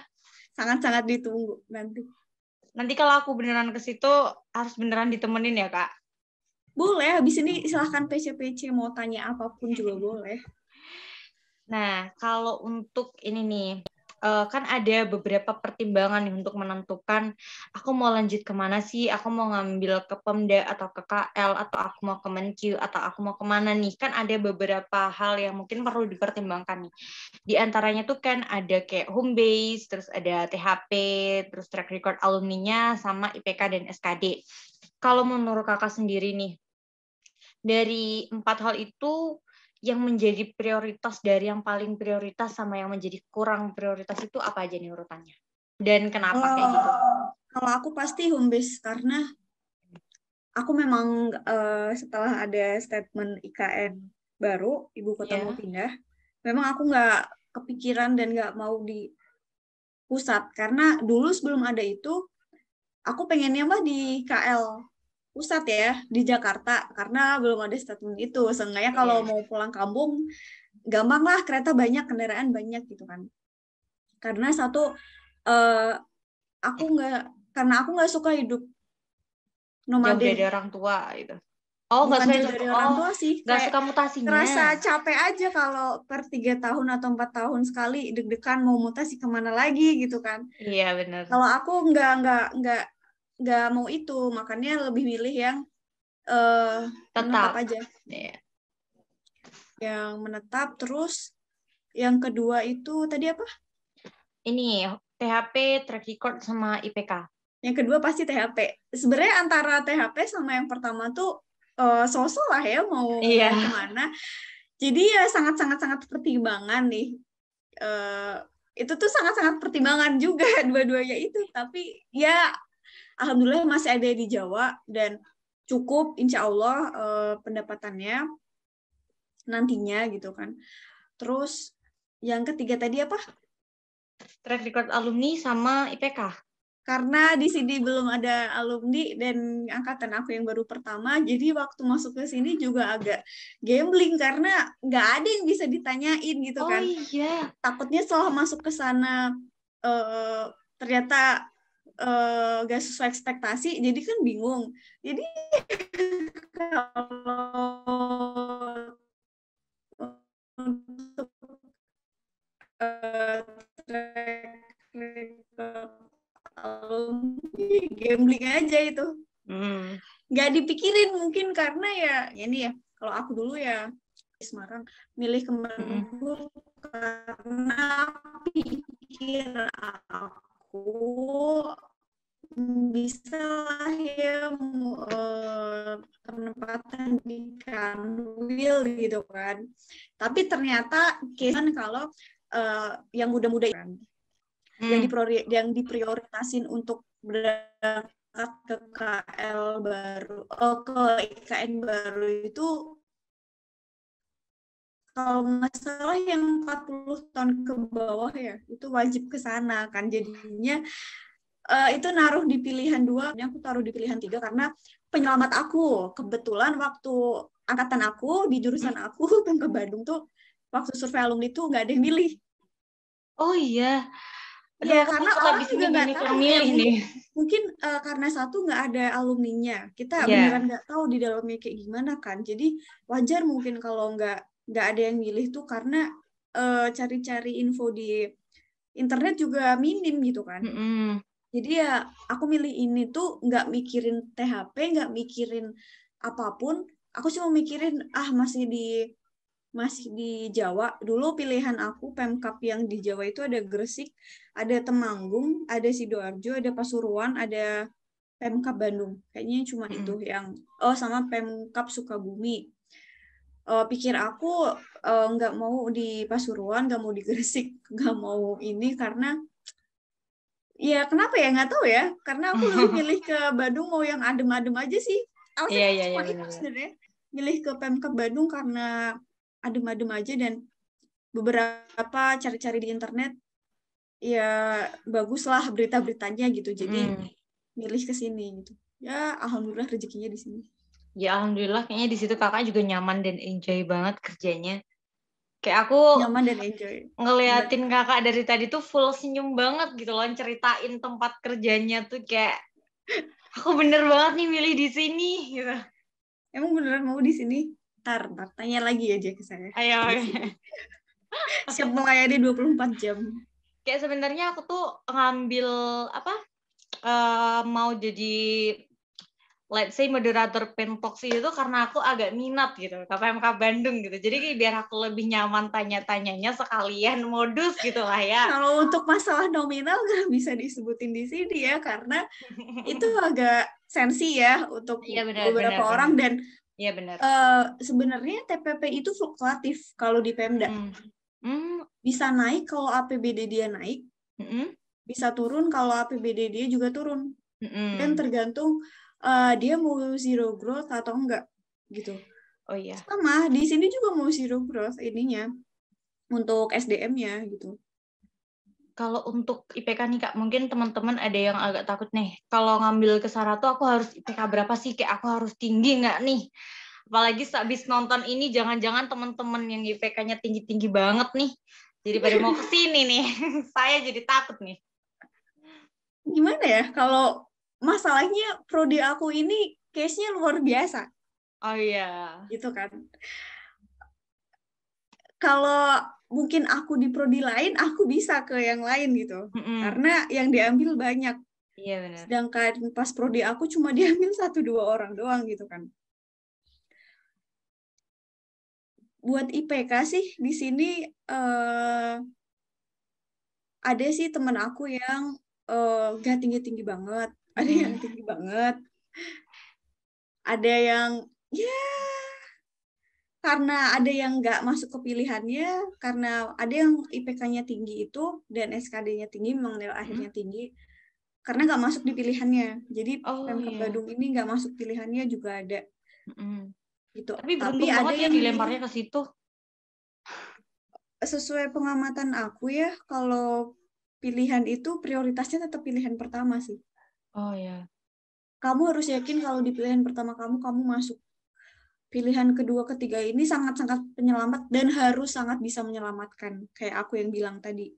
Sangat-sangat ditunggu nanti. Nanti kalau aku beneran ke situ harus beneran ditemenin ya Kak. Boleh, habis ini silahkan PC-PC mau tanya apapun juga boleh. Nah, kalau untuk ini nih, kan ada beberapa pertimbangan nih untuk menentukan aku mau lanjut kemana sih, aku mau ngambil ke Pemda atau ke KL, atau aku mau ke Menkyu, atau aku mau kemana nih. Kan ada beberapa hal yang mungkin perlu dipertimbangkan nih. Di antaranya tuh kan ada kayak home base, terus ada THP, terus track record alumninya, sama IPK dan SKD. Kalau menurut kakak sendiri nih, dari 4 hal itu, yang menjadi prioritas dari yang paling prioritas sama yang menjadi kurang prioritas itu apa aja nih urutannya? Dan kenapa kayak gitu? Kalau aku pasti home base karena aku memang setelah ada statement IKN baru, ibu kota mau pindah, memang aku nggak kepikiran dan nggak mau di pusat. Karena dulu sebelum ada itu, aku pengennya mah di KL pusat ya, di Jakarta. Karena belum ada statement itu. Seenggaknya kalau mau pulang kampung, gampang lah, kereta banyak, kendaraan banyak gitu kan. Karena satu, aku nggak suka hidup Jauh nomaden. dari orang tua gitu. Oh, nggak Bukan suka jauh itu. dari orang Oh, tua sih, nggak kayak suka mutasinya. terasa capek aja kalau per 3 tahun atau 4 tahun sekali deg-degan mau mutasi kemana lagi gitu kan. Iya benar. Kalau aku nggak mau itu, makanya lebih milih yang menetap Tetap. aja, Iya. yang menetap. Terus yang kedua itu tadi apa? Ini THP, track record sama IPK. Yang kedua pasti THP. Sebenarnya antara THP sama yang pertama tuh sosok lah ya mau kemana. Jadi ya sangat pertimbangan nih. Itu tuh sangat pertimbangan juga dua-duanya itu. Tapi ya alhamdulillah masih ada di Jawa dan cukup insya Allah pendapatannya nantinya gitu kan. Terus yang ketiga tadi apa? Track record alumni sama IPK. Karena di sini belum ada alumni dan angkatan aku yang baru pertama, jadi waktu masuk ke sini juga agak gambling karena nggak ada yang bisa ditanyain gitu kan. Oh iya. Takutnya setelah masuk ke sana ternyata nggak sesuai ekspektasi, jadi kan bingung. Jadi kalau untuk gambling aja itu, nggak dipikirin mungkin karena ya ini ya, kalau aku dulu ya di Semarang milih Kemenhub karena pikir aku bisa lah ya penempatan di Kanwil gitu kan. Tapi ternyata kesan kalau yang muda-muda kan yang diprioritasin untuk berangkat ke KL baru, ke IKN baru itu kalau nggak salah yang 40 tahun ke bawah ya, itu wajib ke sana kan. Jadinya itu naruh di pilihan 2, aku taruh di pilihan 3 karena penyelamat aku. Kebetulan waktu angkatan aku, di jurusan aku, ke Bandung tuh, waktu survei alumni tuh nggak ada yang milih. Oh iya. Aduh, Ya, aku karena takut orang abis ini juga nggak banyak tahu yang ya, milih nih. mungkin karena satu nggak ada alumninya, kita beneran nggak tahu di dalamnya kayak gimana kan. Jadi wajar mungkin kalau nggak ada yang milih tuh karena cari-cari info di internet juga minim gitu kan. Jadi ya aku milih ini tuh nggak mikirin THP, nggak mikirin apapun, aku cuma mikirin masih di Jawa. Dulu pilihan aku Pemkab yang di Jawa itu ada Gresik, ada Temanggung, ada Sidoarjo, ada Pasuruan, ada Pemkab Bandung. Kayaknya cuma itu yang sama Pemkab Sukabumi. Pikir aku nggak mau di Pasuruan, nggak mau di Gresik, nggak mau ini karena ya kenapa ya nggak tahu ya. Karena aku lebih milih ke Bandung mau yang adem-adem aja sih. Iya, Alasannya iya, cuma iya, itu benar. sebenarnya. Milih ke Pemkab Bandung karena adem-adem aja dan beberapa cari-cari di internet ya baguslah berita-beritanya gitu. Jadi milih ke sini gitu. Ya alhamdulillah rezekinya di sini. Ya alhamdulillah kayaknya di situ kakak juga nyaman dan enjoy banget kerjanya. Kayak aku Nyaman dan enjoy. Bener. ngeliatin kakak dari tadi tuh full senyum banget gitu loh, ceritain tempat kerjanya tuh kayak aku bener banget nih milih di sini gitu. Emang beneran mau di sini? Ntar tanya lagi aja ke saya. Ayo. Di sini. Siap melayani 24 jam. Kayak sebenarnya aku tuh ngambil apa mau jadi let's say moderator Pentalks itu karena aku agak minat gitu KPMK Bandung gitu. Jadi kayak biar aku lebih nyaman tanya-tanyanya sekalian modus gitu lah ya. Kalau untuk masalah nominal nggak bisa disebutin di sini ya, karena itu agak sensi ya untuk Iya benar benar beberapa benar. orang dan Iya benar. sebenarnya TPP itu fluktuatif kalau di Pemda. Bisa naik kalau APBD dia naik, bisa turun kalau APBD dia juga turun. Dan tergantung dia mau zero growth atau enggak gitu. Oh iya. Sama di sini juga mau zero growth ininya untuk SDM-nya gitu. Kalau untuk IPK nih Kak, mungkin teman-teman ada yang agak takut nih. Kalau ngambil ke Sara tuh aku harus IPK berapa sih? Kayak aku harus tinggi nggak nih? Apalagi habis nonton ini, jangan-jangan teman-teman yang IPK-nya tinggi-tinggi banget nih. Jadi pada mau ke sini nih. Saya jadi takut nih. Gimana ya, kalau masalahnya prodi aku ini case-nya luar biasa. Oh iya. Gitu kan. Kalau mungkin aku di prodi lain, aku bisa ke yang lain gitu. Karena yang diambil banyak. Iya benar. Sedangkan pas prodi aku cuma diambil 1-2 orang doang gitu kan. Buat IPK sih di sini ada sih teman aku yang gak tinggi-tinggi banget. Ada yang tinggi banget. Ada yang ya karena ada yang nggak masuk ke pilihannya, karena ada yang IPK-nya tinggi itu dan SKD-nya tinggi, memang nilai akhirnya tinggi, karena nggak masuk di pilihannya. Jadi Pemkab Bandung ini nggak masuk pilihannya juga ada. Gitu. Tapi Tapi beruntung ada banget ya yang dilemparnya ke situ. sesuai pengamatan aku ya, kalau pilihan itu prioritasnya tetap pilihan pertama sih. Oh ya. Kamu harus yakin kalau di pilihan pertama kamu masuk. Pilihan kedua, ketiga ini sangat-sangat penyelamat dan harus sangat bisa menyelamatkan. Kayak aku yang bilang tadi.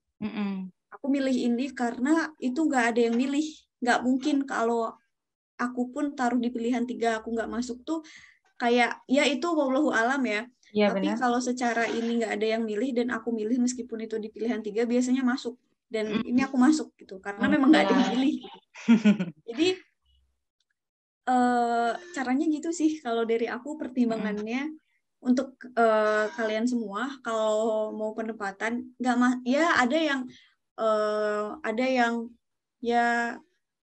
Aku milih ini karena itu nggak ada yang milih. Nggak mungkin kalau aku pun taruh di pilihan 3, aku nggak masuk tuh kayak, ya itu wallahu alam ya. Iya Tapi benar. kalau secara ini nggak ada yang milih dan aku milih meskipun itu di pilihan 3, biasanya masuk. Dan ini aku masuk gitu. Karena memang nggak ada yang milih. Jadi caranya gitu sih kalau dari aku pertimbangannya untuk kalian semua kalau mau penempatan ya ada yang ya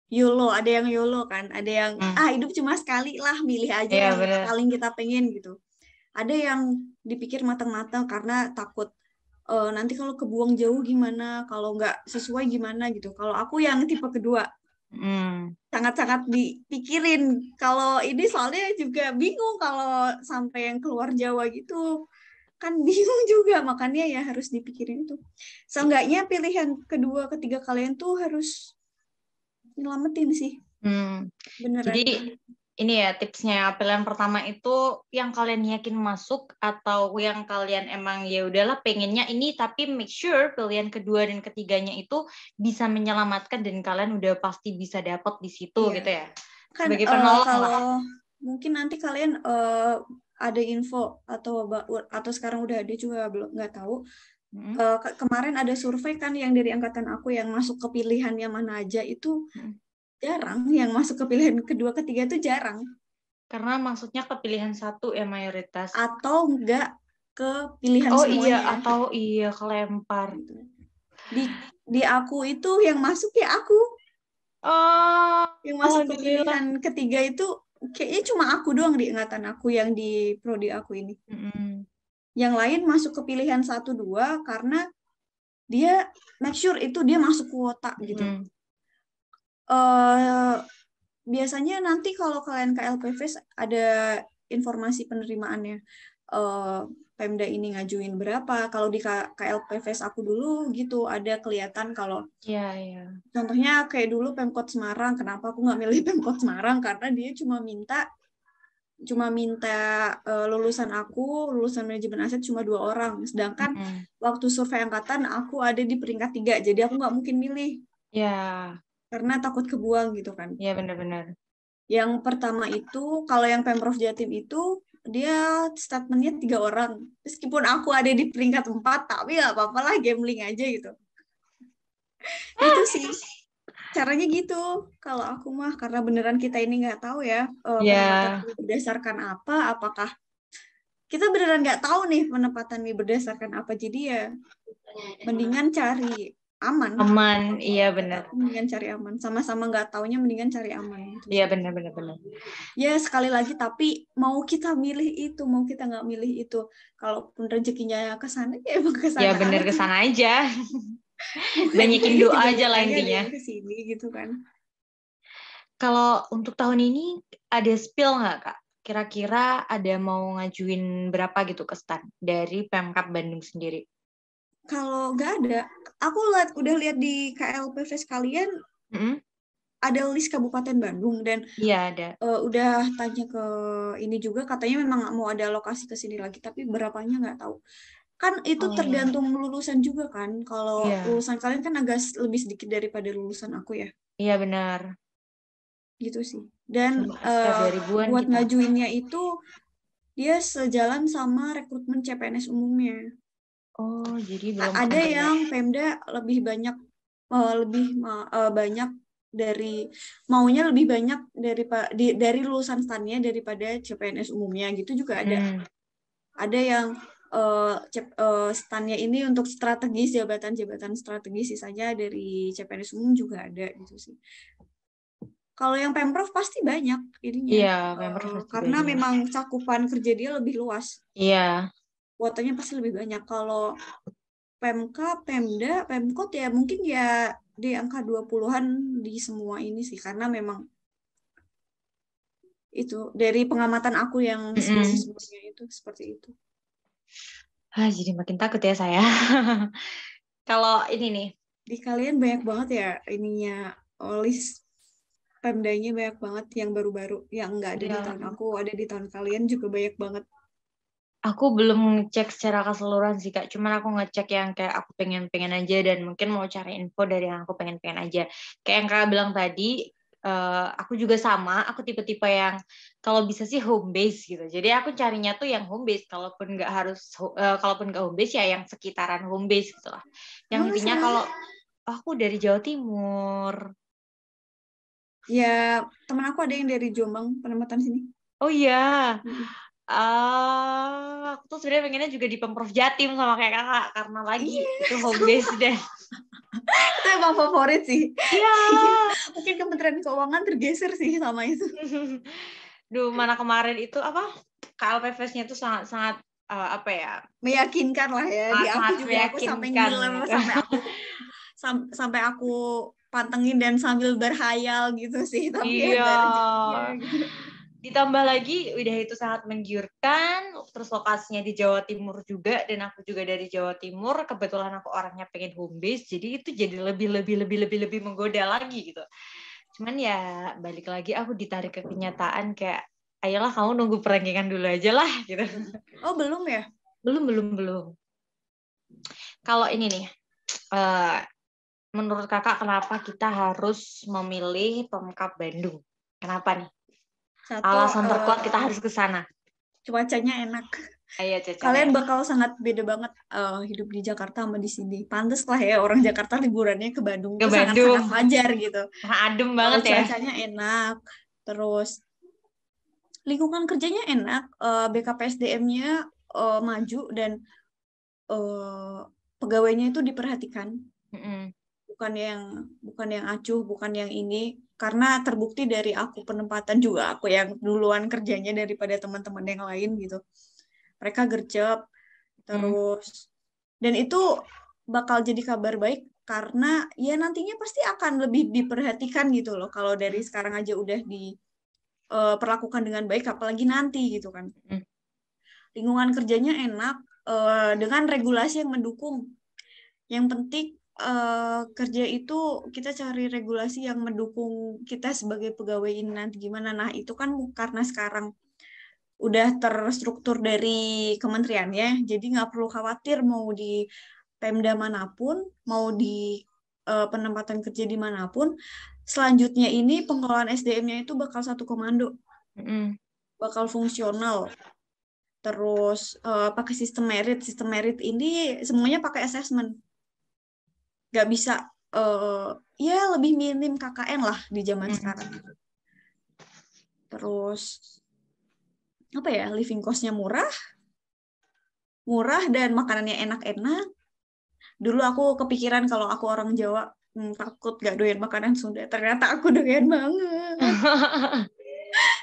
YOLO, ada yang YOLO kan, ada yang hidup cuma sekali lah, milih aja Iya yang benar. paling kita pengen gitu. Ada yang dipikir matang-matang karena takut nanti kalau kebuang jauh gimana, kalau nggak sesuai gimana gitu. Kalau aku yang tipe kedua, sangat-sangat dipikirin. Kalau ini soalnya juga bingung kalau sampai yang keluar Jawa gitu. Kan bingung juga, makanya ya harus dipikirin itu. Seenggaknya pilihan kedua, ketiga kalian tuh harus nyelamatin sih. Beneran. Jadi ini ya tipsnya, pilihan pertama itu yang kalian yakin masuk atau yang kalian emang ya udahlah pengennya ini, tapi make sure pilihan kedua dan ketiganya itu bisa menyelamatkan dan kalian udah pasti bisa dapat di situ gitu ya. Kan Sebagai penolong lah. kalau mungkin nanti kalian ada info atau sekarang udah ada juga belum, nggak tahu. Kemarin ada survei kan yang dari angkatan aku yang masuk ke pilihan yang mana aja itu jarang, yang masuk ke pilihan kedua ketiga itu jarang. Karena maksudnya kepilihan satu ya mayoritas. Atau enggak ke pilihan Oh semuanya. iya, atau iya kelempar. Gitu. Di aku itu yang masuk ya aku. Oh, Yang masuk ke alhamdulillah. pilihan ketiga itu kayaknya cuma aku doang di ingatan aku yang di prodi aku ini. Yang lain masuk ke pilihan 1-2 karena dia make sure itu dia masuk kuota gitu. Biasanya nanti kalau kalian ke LPVS ada informasi penerimaannya. Pemda ini ngajuin berapa. Kalau di KLPVS aku dulu gitu ada kelihatan kalau contohnya kayak dulu Pemkot Semarang. Kenapa aku nggak milih Pemkot Semarang? Karena dia cuma minta lulusan aku, lulusan manajemen aset cuma 2 orang. Sedangkan waktu survei angkatan aku ada di peringkat 3. Jadi aku nggak mungkin milih. Karena takut kebuang gitu kan. Iya benar-benar. Yang pertama itu, kalau yang Pemprov Jatim itu, dia statementnya 3 orang. Meskipun aku ada di peringkat 4, tapi nggak apa-apa lah, gambling aja gitu. Itu sih. Caranya gitu. Kalau aku mah, karena beneran kita ini nggak tahu ya, penempatan berdasarkan apa, apakah kita beneran nggak tahu nih penempatan ini berdasarkan apa. Jadi ya, mendingan cari aman. Iya benar. Mendingan cari aman. Sama-sama nggak taunya mendingan cari aman. Gitu. Iya benar. Ya sekali lagi, tapi mau kita milih itu, mau kita nggak milih itu, kalaupun rezekinya ke sana, ya emang ke sana. Ya benar ke sana aja. Banyakin doa aja lah intinya. Ke sini gitu kan. Kalau untuk tahun ini ada spill nggak Kak? Kira-kira ada mau ngajuin berapa gitu ke STAN dari Pemkab Bandung sendiri? Kalau nggak ada, aku udah lihat di KLPV sekalian, ada list Kabupaten Bandung dan ada. Udah tanya ke ini juga, katanya memang mau ada lokasi ke sini lagi, tapi berapanya nggak tahu. Kan itu tergantung lulusan juga kan. Kalau lulusan kalian kan agak lebih sedikit daripada lulusan aku ya. Iya benar. Gitu sih. Dan buat ngajuinnya itu dia sejalan sama rekrutmen CPNS umumnya. Oh, jadi belum ada yang Pemda lebih banyak maunya lebih banyak dari lulusan STAN-nya daripada CPNS umumnya gitu juga ada. Ada yang STAN-nya ini untuk strategis, jabatan-jabatan strategis, sisanya dari CPNS umum juga ada gitu sih. Kalau yang Pemprov pasti banyak ininya. Iya, Pemprov karena banyak. Memang cakupan kerja dia lebih luas. Iya. Kuotanya pasti lebih banyak. Kalau Pemka, Pemda, Pemkot ya mungkin ya di angka 20-an di semua ini sih. Karena memang itu dari pengamatan aku yang sebelum-sebelumnya itu seperti itu. Jadi makin takut ya saya. Kalau ini nih. Di kalian banyak banget ya ininya, list Pemdanya banyak banget yang baru-baru. Yang nggak ada di tahun aku, ada di tahun kalian juga banyak banget. Aku belum ngecek secara keseluruhan sih Kak, cuman aku ngecek yang kayak aku pengen aja dan mungkin mau cari info dari yang aku pengen aja. Kayak yang Kak bilang tadi, aku juga sama, aku tipe-tipe yang kalau bisa sih home base gitu. Jadi aku carinya tuh yang home base, kalaupun nggak home base ya yang sekitaran home base gitu lah. Yang intinya kalau aku dari Jawa Timur. Ya, teman aku ada yang dari Jombang, penempatan sini. Oh iya. Aku tuh sebenarnya pengennya juga di Pemprov Jatim sama kayak kakak karena lagi itu home base deh. Itu emang favorit sih. Iya. Mungkin Kementerian Keuangan tergeser sih sama itu. Duh, mana kemarin itu apa? KLPVS-nya tuh sangat apa ya? Meyakinkan lah ya. Di aku juga aku sampai ngiler gitu. sampai aku pantengin dan sambil berhayal gitu sih. Tapi iya. Gitu. Ditambah lagi udah itu sangat menggiurkan, terus lokasinya di Jawa Timur juga dan aku juga dari Jawa Timur, kebetulan aku orangnya pengen home base, jadi itu jadi lebih menggoda lagi gitu. Cuman ya balik lagi aku ditarik ke kenyataan kayak ayolah kamu nunggu perengkingan dulu aja lah gitu. Oh belum ya? Belum. Kalau ini nih, menurut kakak kenapa kita harus memilih Pemkab Bandung? Kenapa nih? Alasan terkuat kita harus ke sana. Cuacanya enak. Iya, kalian bakal sangat beda banget hidup di Jakarta sama di sini. Pantes lah ya orang Jakarta liburannya ke Bandung. Itu sangat wajar gitu. Adem banget ya. Cuacanya enak. Terus lingkungan kerjanya enak, BKPSDM-nya maju dan pegawainya itu diperhatikan. Bukan yang acuh, bukan yang ini, karena terbukti dari aku penempatan juga, aku yang duluan kerjanya daripada teman-teman yang lain gitu. Mereka gercep terus, dan itu bakal jadi kabar baik karena ya nantinya pasti akan lebih diperhatikan gitu loh, kalau dari sekarang aja udah diperlakukan dengan baik, apalagi nanti gitu kan. Lingkungan kerjanya enak, dengan regulasi yang mendukung. Yang penting kerja itu kita cari regulasi yang mendukung kita sebagai pegawai ini nanti gimana. Nah, itu kan karena sekarang udah terstruktur dari kementerian ya, jadi nggak perlu khawatir mau di Pemda manapun, mau di penempatan kerja dimanapun. Selanjutnya ini pengelolaan SDM-nya itu bakal satu komando, bakal fungsional. Terus pakai sistem merit. Sistem merit ini semuanya pakai assessment. Nggak bisa, ya lebih minim KKN lah di zaman sekarang. Terus apa ya, living cost-nya murah dan makanannya enak-enak. Dulu aku kepikiran kalau aku orang Jawa, takut gak doyan makanan Sunda. Ternyata aku doyan banget.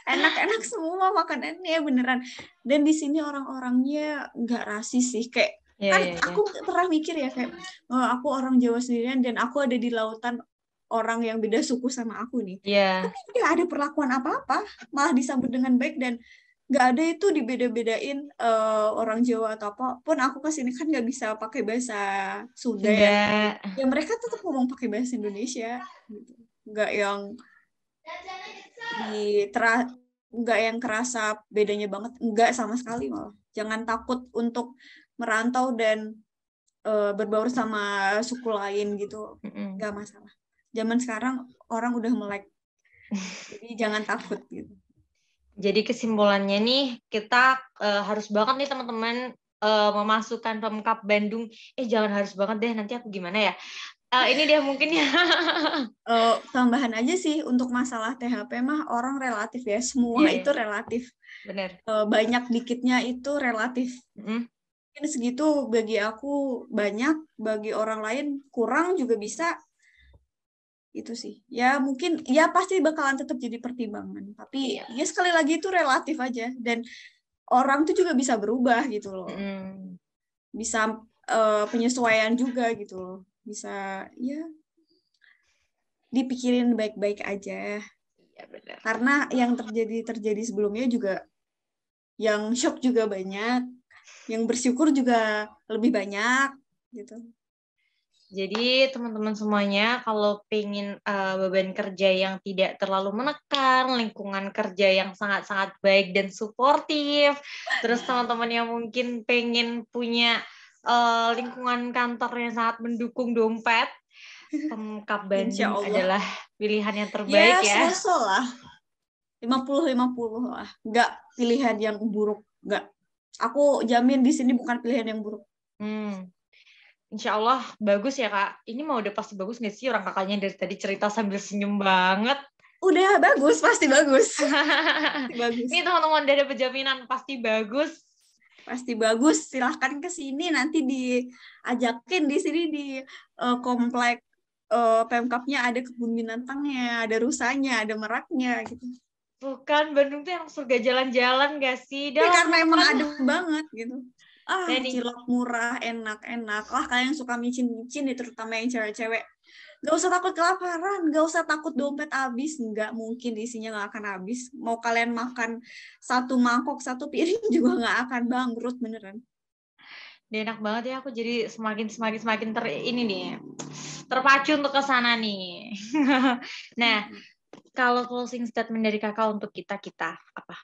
Enak-enak semua makanannya beneran. Dan di sini orang-orangnya nggak rasis sih, kayak aku pernah mikir ya kayak, aku orang Jawa sendirian dan aku ada di lautan orang yang beda suku sama aku nih. Tapi nggak ada perlakuan apa-apa, malah disambut dengan baik dan nggak ada itu dibeda-bedain orang Jawa atau apa pun. Aku kesini kan nggak bisa pakai bahasa Sunda ya mereka tetap ngomong pakai bahasa Indonesia gitu. Nggak yang nggak yang kerasa bedanya banget, nggak sama sekali. Malah jangan takut untuk merantau dan berbaur sama suku lain gitu, nggak masalah. Zaman sekarang orang udah melek, jadi jangan takut gitu. Jadi kesimpulannya nih, kita harus banget nih teman-teman memasukkan Pemkab Bandung. Jangan harus banget deh, nanti aku gimana ya. Ini dia mungkin ya. Tambahan aja sih untuk masalah THP mah orang relatif ya, semua itu relatif. Bener. Banyak dikitnya itu relatif. Mungkin segitu bagi aku banyak, bagi orang lain kurang juga bisa. Itu sih ya, mungkin ya pasti bakalan tetap jadi pertimbangan, tapi ya sekali lagi itu relatif aja, dan orang tuh juga bisa berubah gitu loh. Bisa penyesuaian juga gitu loh, bisa ya dipikirin baik-baik aja. Benar. Karena yang terjadi sebelumnya juga, yang shock juga banyak, yang bersyukur juga lebih banyak gitu. Jadi teman-teman semuanya kalau pengen beban kerja yang tidak terlalu menekan, lingkungan kerja yang sangat-sangat baik dan suportif, terus teman-teman yang mungkin pengen punya lingkungan kantor yang sangat mendukung dompet, Pemkab Bandung adalah pilihan yang terbaik ya. So-so lah. 50-50 lah. Nggak pilihan yang buruk. Nggak. Aku jamin di sini bukan pilihan yang buruk. Insya Allah bagus ya Kak. Ini mau udah pasti bagus nggak sih? Orang kakaknya dari tadi cerita sambil senyum banget. Udah bagus, pasti bagus. Pasti bagus. Ini teman-teman udah ada penjaminan pasti bagus. Pasti bagus. Silahkan ke sini, nanti diajakin di sini di komplek Pemkabnya ada kebun binatangnya, ada rusanya, ada meraknya gitu. Bukan, Bandung tuh yang surga jalan-jalan gak sih? Ya, karena emang adem banget gitu. Cilok murah, enak-enak. Kalian yang suka micin-micin nih, terutama yang cewek-cewek. Gak usah takut kelaparan, gak usah takut dompet habis. Nggak mungkin, isinya nggak akan habis. Mau kalian makan satu mangkok, satu piring juga nggak akan bangkrut, beneran. Enak banget ya, aku jadi semakin ini nih, terpacu untuk ke sana nih. Nah, kalau closing statement dari kakak untuk kita apa?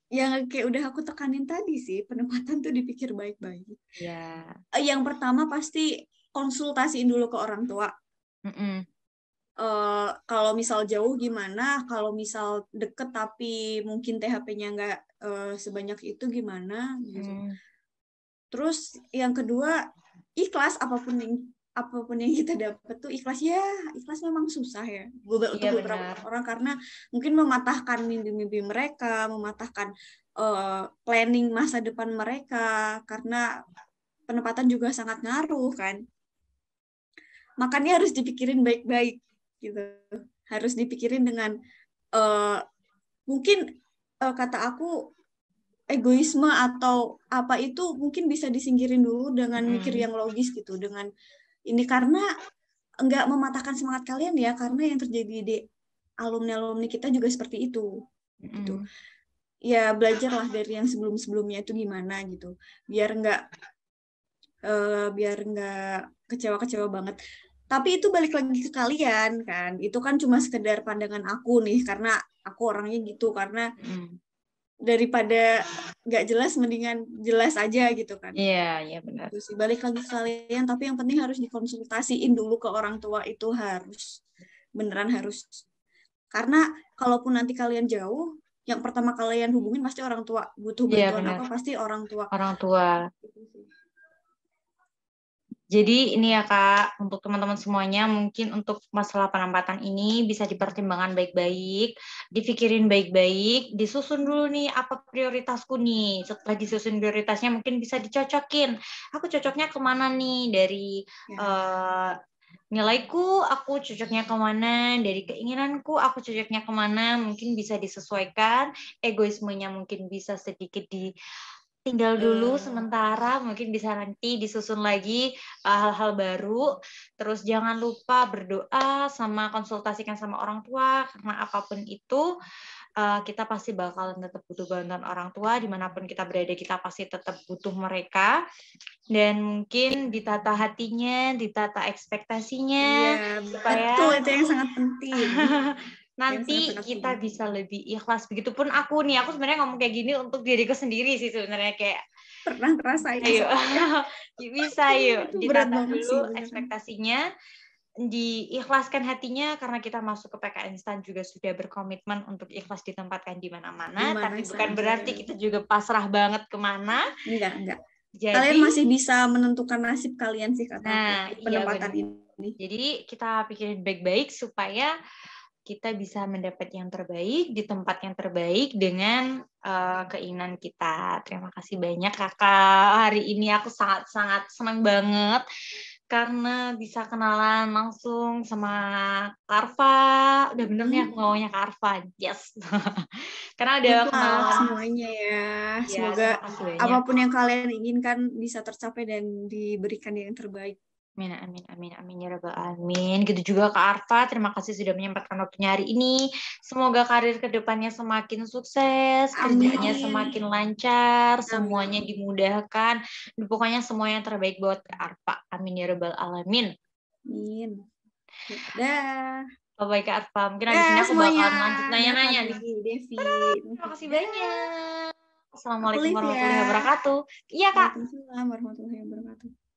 Yang kayak udah aku tekanin tadi sih, penempatan tuh dipikir baik-baik. Ya. Yang pertama pasti konsultasiin dulu ke orang tua. Kalau misal jauh gimana, kalau misal deket tapi mungkin THP-nya nggak sebanyak itu gimana gitu. Terus yang kedua, ikhlas apapun yang kita dapat tuh ikhlas ya, ikhlas memang susah ya. Untuk Iya beberapa benar. orang karena mungkin mematahkan mimpi-mimpi mereka, mematahkan planning masa depan mereka karena penempatan juga sangat ngaruh kan. Makanya harus dipikirin baik-baik gitu. Harus dipikirin dengan mungkin kata aku egoisme atau apa itu mungkin bisa disingkirin dulu dengan mikir yang logis gitu, dengan ini karena enggak mematahkan semangat kalian ya, karena yang terjadi di alumni kita juga seperti itu gitu. Ya belajarlah dari yang sebelum-sebelumnya itu gimana gitu, biar enggak kecewa-kecewa banget. Tapi itu balik lagi ke kalian kan, itu kan cuma sekedar pandangan aku nih karena aku orangnya gitu, karena daripada nggak jelas mendingan jelas aja gitu kan. Iya benar. Itu sih balik lagi ke kalian, tapi yang penting harus dikonsultasiin dulu ke orang tua, itu harus beneran harus, karena kalaupun nanti kalian jauh, yang pertama kalian hubungin pasti orang tua, butuh Iya bantuan benar. apa pasti orang tua. Orang tua. Jadi ini ya Kak, untuk teman-teman semuanya mungkin untuk masalah penempatan ini bisa dipertimbangkan baik-baik, dipikirin baik-baik, disusun dulu nih apa prioritasku nih. Setelah disusun prioritasnya mungkin bisa dicocokin. Aku cocoknya kemana nih dari nilaiku, aku cocoknya kemana, dari keinginanku, aku cocoknya kemana, mungkin bisa disesuaikan, egoismenya mungkin bisa sedikit tinggal dulu sementara, mungkin bisa nanti disusun lagi hal-hal baru. Terus jangan lupa berdoa sama konsultasikan sama orang tua, karena apapun itu kita pasti bakalan tetap butuh bantuan orang tua, dimanapun kita berada kita pasti tetap butuh mereka. Dan mungkin ditata hatinya, ditata ekspektasinya, iya, supaya betul, itu yang sangat penting. nanti kita bisa lebih ikhlas. Begitupun aku nih, aku sebenarnya ngomong kayak gini untuk diriku sendiri sih sebenarnya, kayak pernah ngerasain ayo soalnya. bisa yuk Itu berat ditata banget sih dulu beneran. ekspektasinya, diikhlaskan hatinya, karena kita masuk ke PK Instan juga sudah berkomitmen untuk ikhlas ditempatkan di mana-mana, Dimana tapi bukan saja. berarti kita juga pasrah banget kemana. Enggak. Kalian Jadi masih bisa menentukan nasib kalian sih kata aku di iya penempatan benar. ini. Jadi kita pikirin baik-baik supaya kita bisa mendapat yang terbaik di tempat yang terbaik dengan keinginan kita. Terima kasih banyak Kakak. Hari ini aku sangat-sangat senang banget karena bisa kenalan langsung sama Karva. Udah bener nih aku ngomongnya Karva. Yes. Karena udah Good luck kenalan. semuanya ya. Ya, Semoga terima kasih banyak. apapun yang kalian inginkan bisa tercapai dan diberikan yang terbaik. Amin ya rabbal alamin. Gitu juga Kak Arfa, terima kasih sudah menyempatkan waktunya hari ini. Semoga karir kedepannya semakin sukses, kerjanya Amin. semakin lancar, Amin. semuanya dimudahkan. Pokoknya semua yang terbaik buat Kak Arfa. Amin ya rabbal alamin. Amin. Ya, dah. Bye Kak Arfa. Mungkin habis ini Dah aku semuanya. bakalan lanjut Dah nanya-nanya nih. Fadli, Devi. Terima kasih Dah. banyak. Aku Assalamualaikum live ya. warahmatullahi wabarakatuh. Iya Kak. Waalaikumsalam warahmatullahi wabarakatuh.